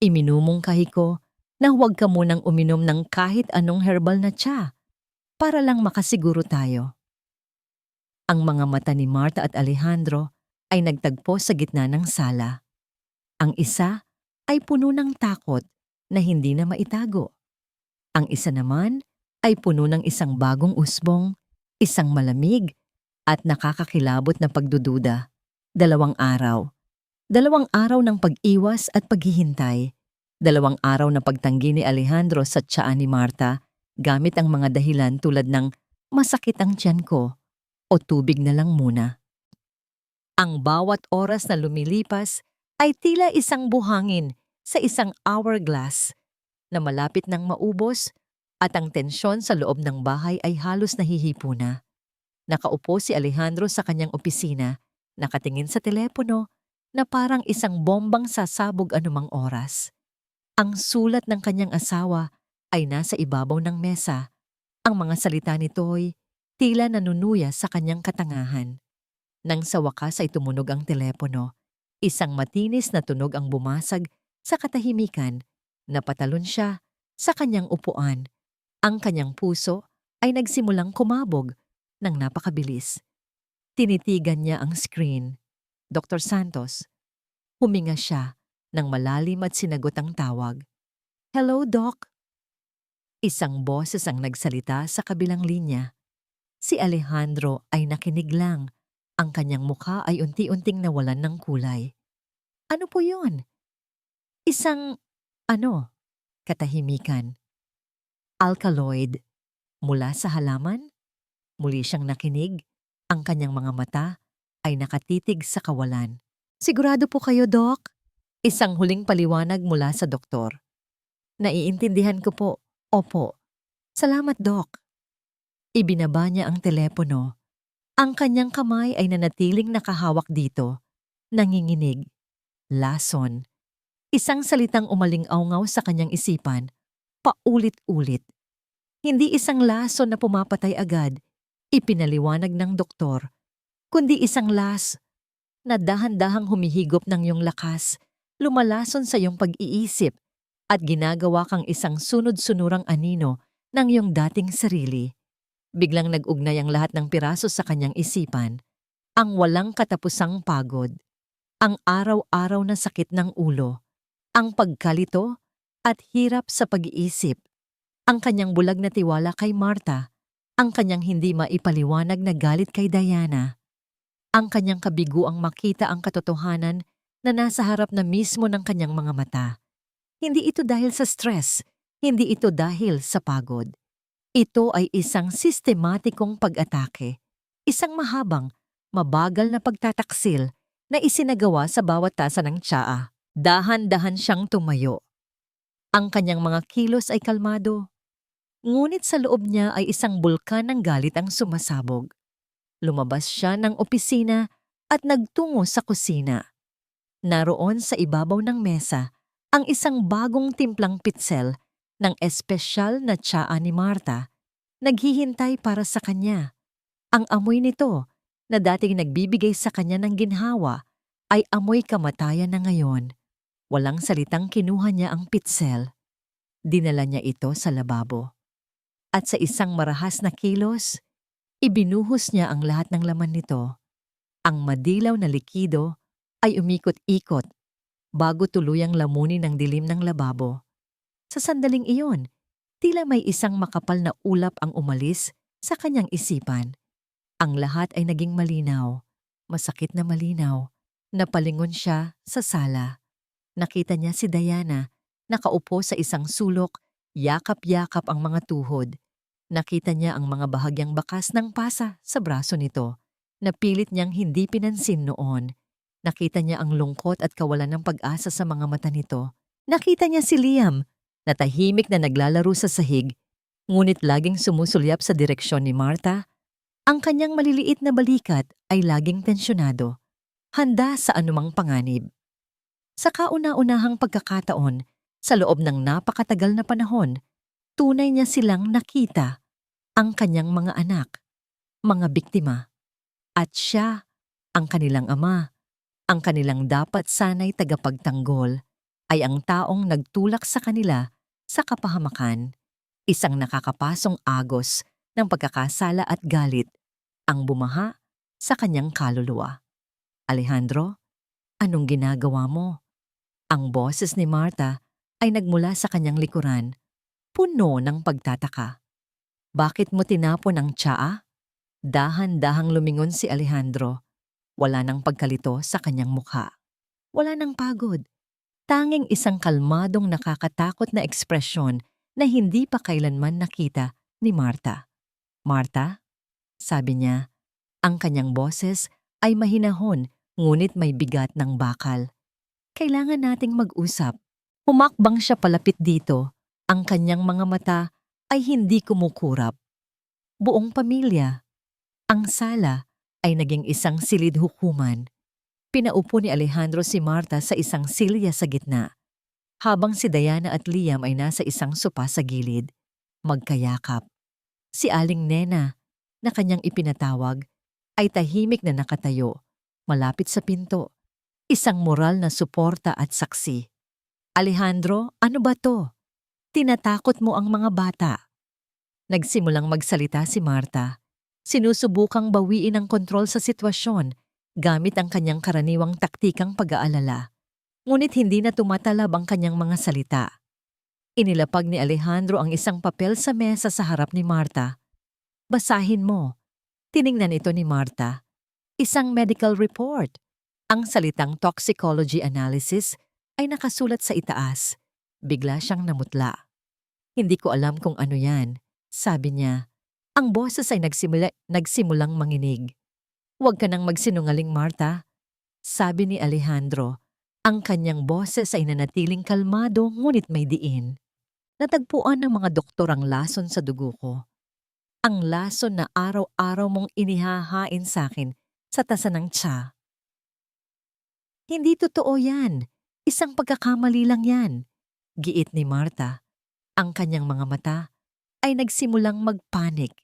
Iminumungkahi ko na huwag ka munang uminom ng kahit anong herbal na tsa para lang makasiguro tayo. Ang mga mata ni Marta at Alejandro ay nagtagpo sa gitna ng sala. Ang isa ay puno ng takot na hindi na maitago. Ang isa naman ay puno ng isang bagong usbong, isang malamig at nakakakilabot na pagdududa. 2 araw. 2 araw ng pag-iwas at paghihintay. 2 araw na pagtanggi ni Alejandro sa tiyaan ni Marta gamit ang mga dahilan tulad ng masakit ang tiyan ko o tubig na lang muna. Ang bawat oras na lumilipas ay tila isang buhangin sa isang hourglass na malapit nang maubos at ang tensyon sa loob ng bahay ay halos nahihipo na. Nakaupo si Alejandro sa kanyang opisina, nakatingin sa telepono na parang isang bombang sasabog anumang oras. Ang sulat ng kanyang asawa ay nasa ibabaw ng mesa. Ang mga salita nito'y tila nanunuya sa kanyang katangahan. Nang sa wakas ay tumunog ang telepono, isang matinis na tunog ang bumasag sa katahimikan. Napatalon siya sa kanyang upuan. Ang kanyang puso ay nagsimulang kumabog ng napakabilis. Tinitigan niya ang screen. Dr. Santos. Huminga siya ng malalim at sinagot ang tawag. Hello, Doc. Isang boses ang nagsalita sa kabilang linya. Si Alejandro ay nakinig lang. Ang kanyang mukha ay unti-unting nawalan ng kulay. Ano po yun? Isang, katahimikan. Alkaloid. Mula sa halaman? Muli siyang nakinig. Ang kanyang mga mata ay nakatitig sa kawalan. Sigurado po kayo, Doc? Isang huling paliwanag mula sa doktor. Naiintindihan ko po. Opo. Salamat, Doc. Ibinaba niya ang telepono. Ang kanyang kamay ay nanatiling nakahawak dito. Nanginginig. Lason. Isang salitang umaling-awngaw sa kanyang isipan. Paulit-ulit. Hindi isang lason na pumapatay agad, ipinaliwanag ng doktor, kundi isang na dahan-dahang humihigop ng iyong lakas, lumalason sa iyong pag-iisip at ginagawa kang isang sunod-sunurang anino ng iyong dating sarili. Biglang nag-ugnay ang lahat ng piraso sa kanyang isipan, ang walang katapusang pagod, ang araw-araw na sakit ng ulo, ang pagkalito at hirap sa pag-iisip, ang kanyang bulag na tiwala kay Marta, ang kanyang hindi maipaliwanag na galit kay Diana, ang kanyang kabiguang makita ang katotohanan na nasa harap na mismo ng kanyang mga mata. Hindi ito dahil sa stress, hindi ito dahil sa pagod. Ito ay isang sistematikong pag-atake, isang mahabang, mabagal na pagtataksil na isinagawa sa bawat tasa ng tsaa. Dahan-dahan siyang tumayo. Ang kanyang mga kilos ay kalmado, ngunit sa loob niya ay isang bulkan ng galit ang sumasabog. Lumabas siya ng opisina at nagtungo sa kusina. Naroon sa ibabaw ng mesa ang isang bagong timplang pitsel ng espesyal na tsaa ni Marta, naghihintay para sa kanya. Ang amoy nito, na dating nagbibigay sa kanya ng ginhawa, ay amoy kamatayan na ngayon. Walang salitang kinuha niya ang pitsel. Dinala niya ito sa lababo. At sa isang marahas na kilos, ibinuhos niya ang lahat ng laman nito. Ang madilaw na likido ay umikot-ikot bago tuluyang lamunin ng dilim ng lababo. Sa sandaling iyon, tila may isang makapal na ulap ang umalis sa kanyang isipan. Ang lahat ay naging malinaw, masakit na malinaw. Napalingon siya sa sala. Nakita niya si Diana, nakaupo sa isang sulok, yakap-yakap ang mga tuhod. Nakita niya ang mga bahagyang bakas ng pasa sa braso nito, na pilit niyang hindi pinansin noon. Nakita niya ang lungkot at kawalan ng pag-asa sa mga mata nito. Nakita niya si Liam, na tahimik na naglalaro sa sahig, ngunit laging sumusulyap sa direksyon ni Marta Ang kanyang maliliit na balikat ay laging tensyonado, handa sa anumang panganib. Sa kauna-unahang pagkakataon, sa loob ng napakatagal na panahon, tunay niya silang nakita, ang kanyang mga anak, mga biktima, at siya, ang kanilang ama, ang kanilang dapat sanay tagapagtanggol, ay ang taong nagtulak sa kanila sa kapahamakan, isang nakakapasong agos ng pagkakasala at galit, ang bumaha sa kanyang kaluluwa. Alejandro, anong ginagawa mo? Ang boses ni Marta ay nagmula sa kanyang likuran, puno ng pagtataka. Bakit mo tinapon ang tsaa? Dahan-dahang lumingon si Alejandro. Wala nang pagkalito sa kanyang mukha. Wala nang pagod. Tanging isang kalmadong nakakatakot na ekspresyon na hindi pa kailanman nakita ni Marta. Marta, sabi niya, ang kanyang boses ay mahinahon ngunit may bigat ng bakal. Kailangan nating mag-usap. Humakbang siya palapit dito. Ang kanyang mga mata ay hindi kumukurap. Buong pamilya. Ang sala ay naging isang silid hukuman. Pinaupo ni Alejandro si Marta sa isang silya sa gitna, habang si Diana at Liam ay nasa isang sopa sa gilid, magkayakap. Si Aling Nena, na kanyang ipinatawag, ay tahimik na nakatayo, malapit sa pinto, isang moral na suporta at saksi. Alejandro, ano ba to? Tinatakot mo ang mga bata. Nagsimulang magsalita si Marta. Sinusubukang bawiin ang kontrol sa sitwasyon gamit ang kanyang karaniwang taktikang pag-aalala. Ngunit hindi na tumatalab ang kanyang mga salita. Inilapag ni Alejandro ang isang papel sa mesa sa harap ni Marta. Basahin mo. Tiningnan ito ni Marta. Isang medical report. Ang salitang toxicology analysis ay nakasulat sa itaas. Bigla siyang namutla. Hindi ko alam kung ano yan, sabi niya. Ang boses ay nagsimulang manginig. Huwag ka nang magsinungaling, Marta, sabi ni Alejandro. Ang kanyang boses ay nanatiling kalmado ngunit may diin. Natagpuan ng mga doktor ang lason sa dugo ko. Ang lason na araw-araw mong inihahain sa akin sa tasa ng tsa. Hindi totoo yan. Isang pagkakamali lang yan, giit ni Marta. Ang kanyang mga mata ay nagsimulang magpanik.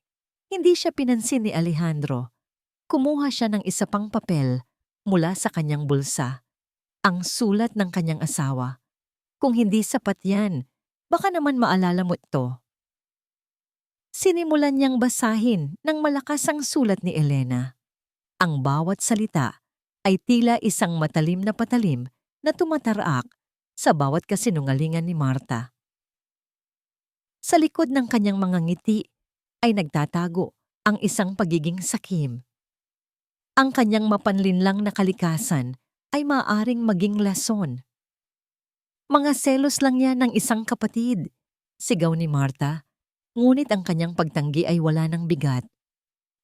Hindi siya pinansin ni Alejandro. Kumuha siya ng isa pang papel mula sa kanyang bulsa. Ang sulat ng kanyang asawa. Kung hindi sapat yan, baka naman maalala mo ito. Sinimulan niyang basahin ng malakas ang sulat ni Elena. Ang bawat salita ay tila isang matalim na patalim na tumatarak sa bawat kasinungalingan ni Marta. Sa likod ng kanyang mga ngiti ay nagtatago ang isang pagiging sakim. Ang kanyang mapanlinlang na kalikasan ay maaaring maging lason. Mga selos lang yan ng isang kapatid, sigaw ni Marta, ngunit ang kanyang pagtanggi ay wala ng bigat.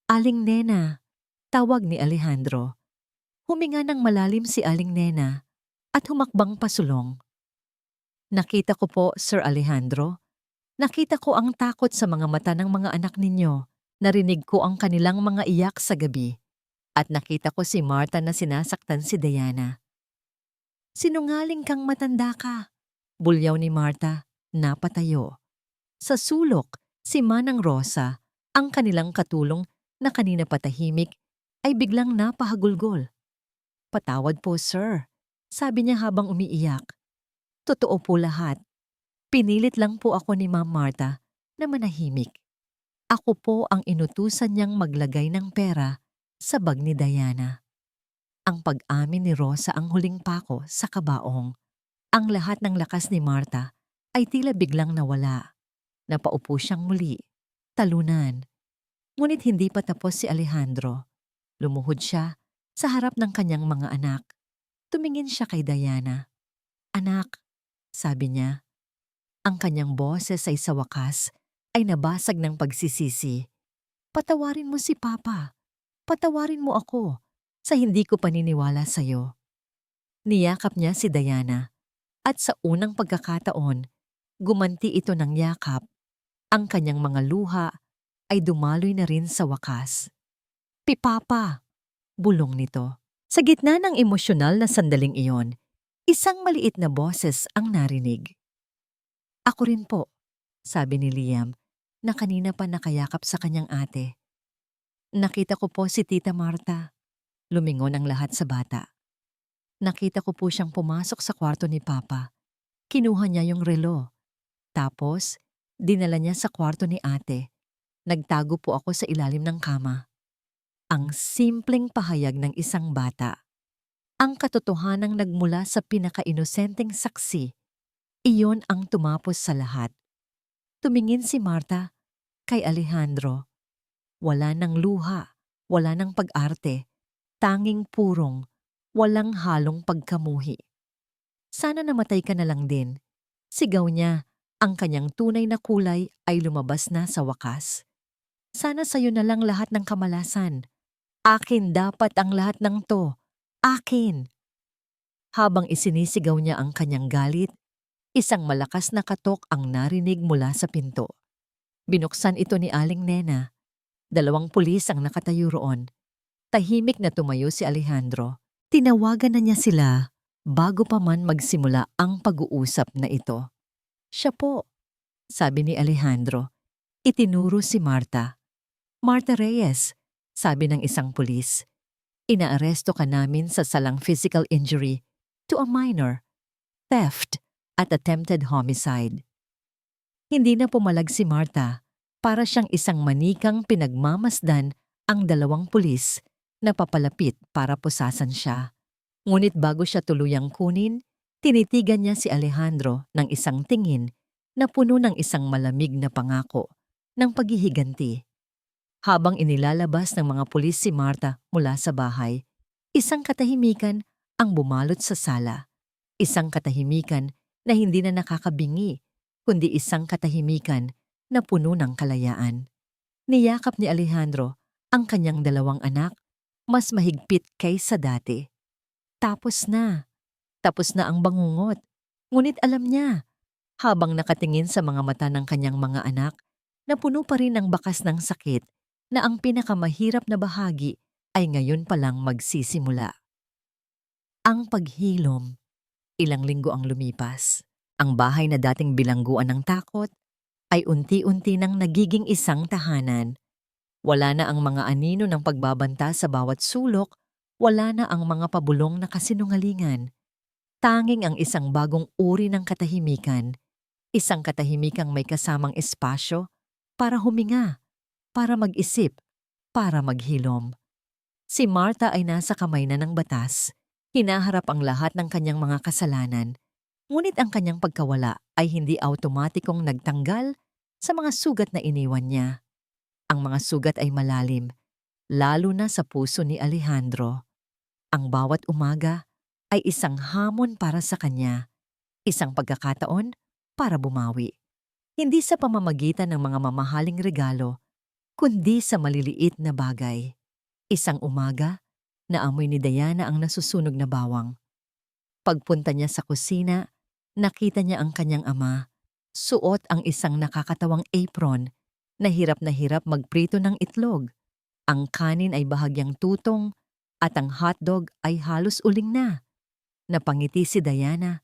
Aling Nena, tawag ni Alejandro. Huminga ng malalim si Aling Nena at humakbang pasulong. Nakita ko po, Sir Alejandro. Nakita ko ang takot sa mga mata ng mga anak ninyo. Narinig ko ang kanilang mga iyak sa gabi. At nakita ko si Marta na sinasaktan si Diana. Sinungaling kang matanda ka, bulyaw ni Marta, napatayo. Sa sulok, si Manang Rosa, ang kanilang katulong na kanina patahimik, ay biglang napahagulgol. Patawad po, sir, sabi niya habang umiiyak. Totoo po lahat. Pinilit lang po ako ni Ma'am Marta na manahimik. Ako po ang inutusan niyang maglagay ng pera sa bag ni Diana. Ang pag-amin ni Rosa ang huling pako sa kabaong. Ang lahat ng lakas ni Marta ay tila biglang nawala. Napaupo siyang muli, talunan. Ngunit hindi pa tapos si Alejandro. Lumuhod siya sa harap ng kanyang mga anak. Tumingin siya kay Diana. Anak, sabi niya. Ang kanyang boses ay sa wakas ay nabasag ng pagsisisi. Patawarin mo si Papa. Patawarin mo ako sa hindi ko paniniwala sa'yo. Niyakap niya si Diana at sa unang pagkakataon, gumanti ito ng yakap. Ang kanyang mga luha ay dumaloy na rin sa wakas. Papa! Bulong nito. Sa gitna ng emosyonal na sandaling iyon, isang maliit na boses ang narinig. Ako rin po, sabi ni Liam na kanina pa nakayakap sa kanyang ate. Nakita ko po si Tita Marta. Lumingon ang lahat sa bata. Nakita ko po siyang pumasok sa kwarto ni Papa. Kinuha niya yung relo. Tapos, dinala niya sa kwarto ni ate. Nagtago po ako sa ilalim ng kama. Ang simpleng pahayag ng isang bata. Ang katotohanang nagmula sa pinaka-inosenteng saksi. Iyon ang tumapos sa lahat. Tumingin si Marta kay Alejandro. Wala ng luha, wala ng pag-arte, tanging purong, walang halong pagkamuhi. Sana namatay ka na lang din. Sigaw niya, ang kanyang tunay na kulay ay lumabas na sa wakas. Sana sa'yo na lang lahat ng kamalasan. Akin dapat ang lahat ng to. Akin! Habang isinisigaw niya ang kanyang galit, isang malakas na katok ang narinig mula sa pinto. Binuksan ito ni Aling Nena. 2 pulis ang nakatayo roon. Tahimik na tumayo si Alejandro. Tinawagan na niya sila bago pa man magsimula ang pag-uusap na ito. Siya po, sabi ni Alejandro. Itinuro si Marta. Marta Reyes, sabi ng isang pulis. Inaaresto ka namin sa salang physical injury to a minor, theft at attempted homicide. Hindi na pumalag si Marta. Para siyang isang manikang pinagmamasdan ang 2 pulis na papalapit para pusasan siya. Ngunit bago siya tuluyang kunin, tinitigan niya si Alejandro ng isang tingin na puno ng isang malamig na pangako ng paghihiganti. Habang inilalabas ng mga pulis si Marta mula sa bahay, isang katahimikan ang bumalot sa sala. Isang katahimikan na hindi na nakakabingi, kundi isang katahimikan na puno ng kalayaan. Niyakap ni Alejandro ang kanyang 2 anak, mas mahigpit kaysa dati. Tapos na ang bangungot. Ngunit alam niya, habang nakatingin sa mga mata ng kanyang mga anak, na puno pa rin ng bakas ng sakit na ang pinakamahirap na bahagi ay ngayon palang magsisimula. Ang paghilom. Ilang linggo ang lumipas. Ang bahay na dating bilangguan ng takot ay unti-unti nang nagiging isang tahanan. Wala na ang mga anino ng pagbabanta sa bawat sulok, wala na ang mga pabulong na kasinungalingan. Tanging ang isang bagong uri ng katahimikan, isang katahimikang may kasamang espasyo para huminga, para mag-isip, para maghilom. Si Marta ay nasa kamay na ng batas, hinaharap ang lahat ng kanyang mga kasalanan. Ngunit ang kanyang pagkawala ay hindi automatikong nagtanggal sa mga sugat na iniwan niya. Ang mga sugat ay malalim, lalo na sa puso ni Alejandro. Ang bawat umaga ay isang hamon para sa kanya, isang pagkakataon para bumawi. Hindi sa pamamagitan ng mga mamahaling regalo, kundi sa maliliit na bagay. Isang umaga, naamoy ni Diana ang nasusunog na bawang. Pagpunta niya sa kusina, nakita niya ang kanyang ama, suot ang isang nakakatawang apron, na hirap magprito ng itlog. Ang kanin ay bahagyang tutong at ang hotdog ay halos uling na. Napangiti si Diana,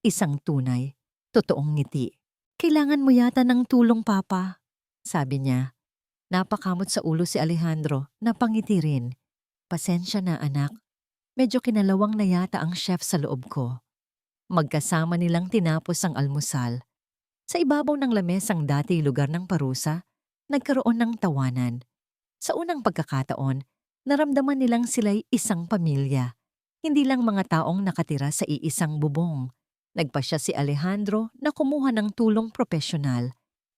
isang tunay, totoong ngiti. Kailangan mo yata ng tulong, Papa, sabi niya. Napakamot sa ulo si Alejandro, napangiti rin. Pasensya na, anak. Medyo kinalawang na yata ang chef sa loob ko. Magkasama nilang tinapos ang almusal. Sa ibabaw ng lamesang dati lugar ng parusa, nagkaroon ng tawanan. Sa unang pagkakataon, naramdaman nilang sila'y isang pamilya. Hindi lang mga taong nakatira sa iisang bubong. Nagpasya si Alejandro na kumuha ng tulong propesyonal.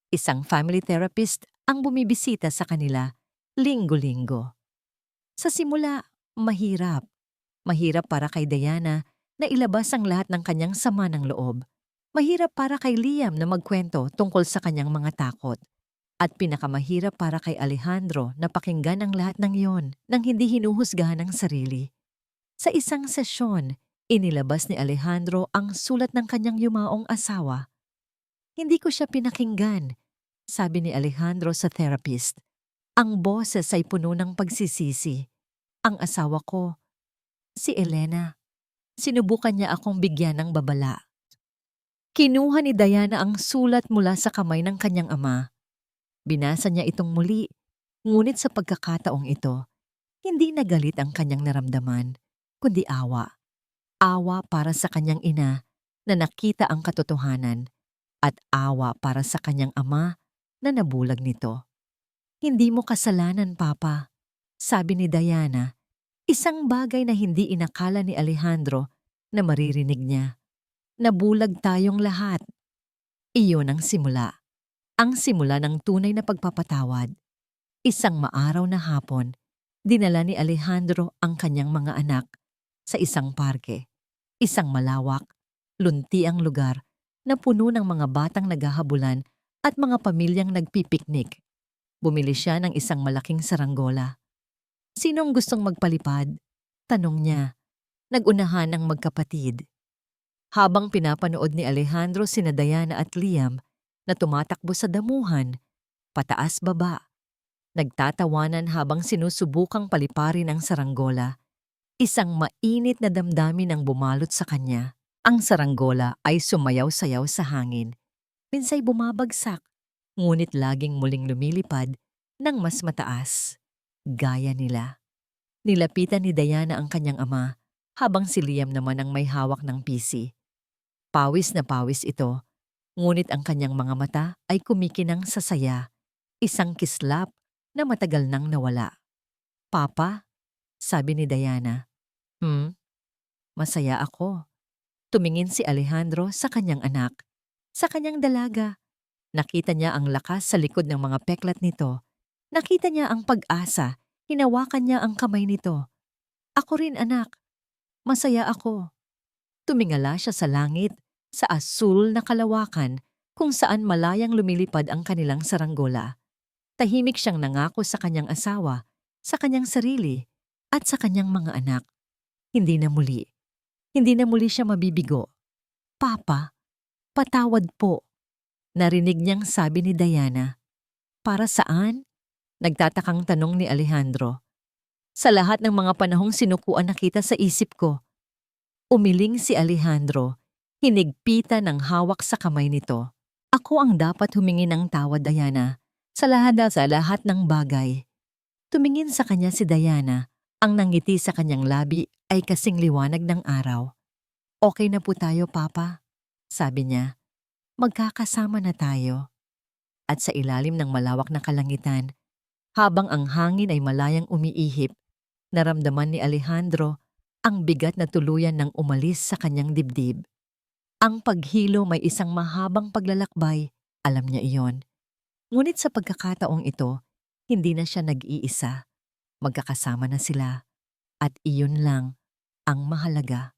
Isang family therapist ang bumibisita sa kanila linggo-linggo. Sa simula, mahirap. Mahirap para kay Diana na ilabas ang lahat ng kanyang sama ng loob. Mahirap para kay Liam na magkwento tungkol sa kanyang mga takot. At pinakamahirap para kay Alejandro na pakinggan ang lahat ng iyon nang hindi hinuhusgahan ang sarili. Sa isang sesyon, inilabas ni Alejandro ang sulat ng kanyang yumaong asawa. Hindi ko siya pinakinggan, sabi ni Alejandro sa therapist. Ang boses ay puno ng pagsisisi. Ang asawa ko, si Elena, sinubukan niya akong bigyan ng babala. Kinuha ni Diana ang sulat mula sa kamay ng kanyang ama. Binasa niya itong muli, ngunit sa pagkakataong ito, hindi nagalit ang kanyang naramdaman, kundi awa. Awa para sa kanyang ina na nakita ang katotohanan at awa para sa kanyang ama na nabulag nito. Hindi mo kasalanan, Papa, sabi ni Diana, isang bagay na hindi inakala ni Alejandro na maririnig niya. Nabulag tayong lahat. Iyon ang simula. Ang simula ng tunay na pagpapatawad. Isang maaraw na hapon, dinala ni Alejandro ang kanyang mga anak sa isang parke. Isang malawak, luntiang lugar na puno ng mga batang naghahabulan at mga pamilyang nagpipiknik. Bumili siya ng isang malaking saranggola. Sinong gustong magpalipad? Tanong niya. Nagunahan ang magkapatid. Habang pinapanood ni Alejandro sina Diana at Liam na tumatakbo sa damuhan, pataas-baba, nagtatawanan habang sinusubukang paliparin ang saranggola, isang mainit na damdamin ang bumalot sa kanya. Ang saranggola ay sumayaw-sayaw sa hangin. Minsay bumabagsak, ngunit laging muling lumilipad ng mas mataas. Gaya nila. Nilapitan ni Diana ang kanyang ama habang si Liam naman ang may hawak ng PC. Pawis na pawis ito, ngunit ang kanyang mga mata ay kumikinang sa saya, isang kislap na matagal nang nawala. Papa, sabi ni Diana. Masaya ako. Tumingin si Alejandro sa kanyang anak, sa kanyang dalaga. Nakita niya ang lakas sa likod ng mga peklat nito. Nakita niya ang pag-asa, hinawakan niya ang kamay nito. Ako rin, anak. Masaya ako. Tumingala siya sa langit, sa asul na kalawakan kung saan malayang lumilipad ang kanilang saranggola. Tahimik siyang nangako sa kanyang asawa, sa kanyang sarili, at sa kanyang mga anak. Hindi na muli. Hindi na muli siya mabibigo. Papa, patawad po. Narinig niyang sabi ni Diana. Para saan? Nagtatakang tanong ni Alejandro. Sa lahat ng mga panahong sinukuan na kita sa isip ko. Umiling si Alejandro, hinigpita ng hawak sa kamay nito. Ako ang dapat humingi ng tawad, Diana, sa lahat ng bagay. Tumingin sa kanya si Diana, ang nangiti sa kanyang labi ay kasing liwanag ng araw. Okay na po tayo, Papa, sabi niya. Magkakasama na tayo. At sa ilalim ng malawak na kalangitan, habang ang hangin ay malayang umiihip, naramdaman ni Alejandro ang bigat na tuluyan ng umalis sa kanyang dibdib. Ang paghilo may isang mahabang paglalakbay, alam niya iyon. Ngunit sa pagkakataong ito, hindi na siya nag-iisa. Magkakasama na sila. At iyon lang ang mahalaga.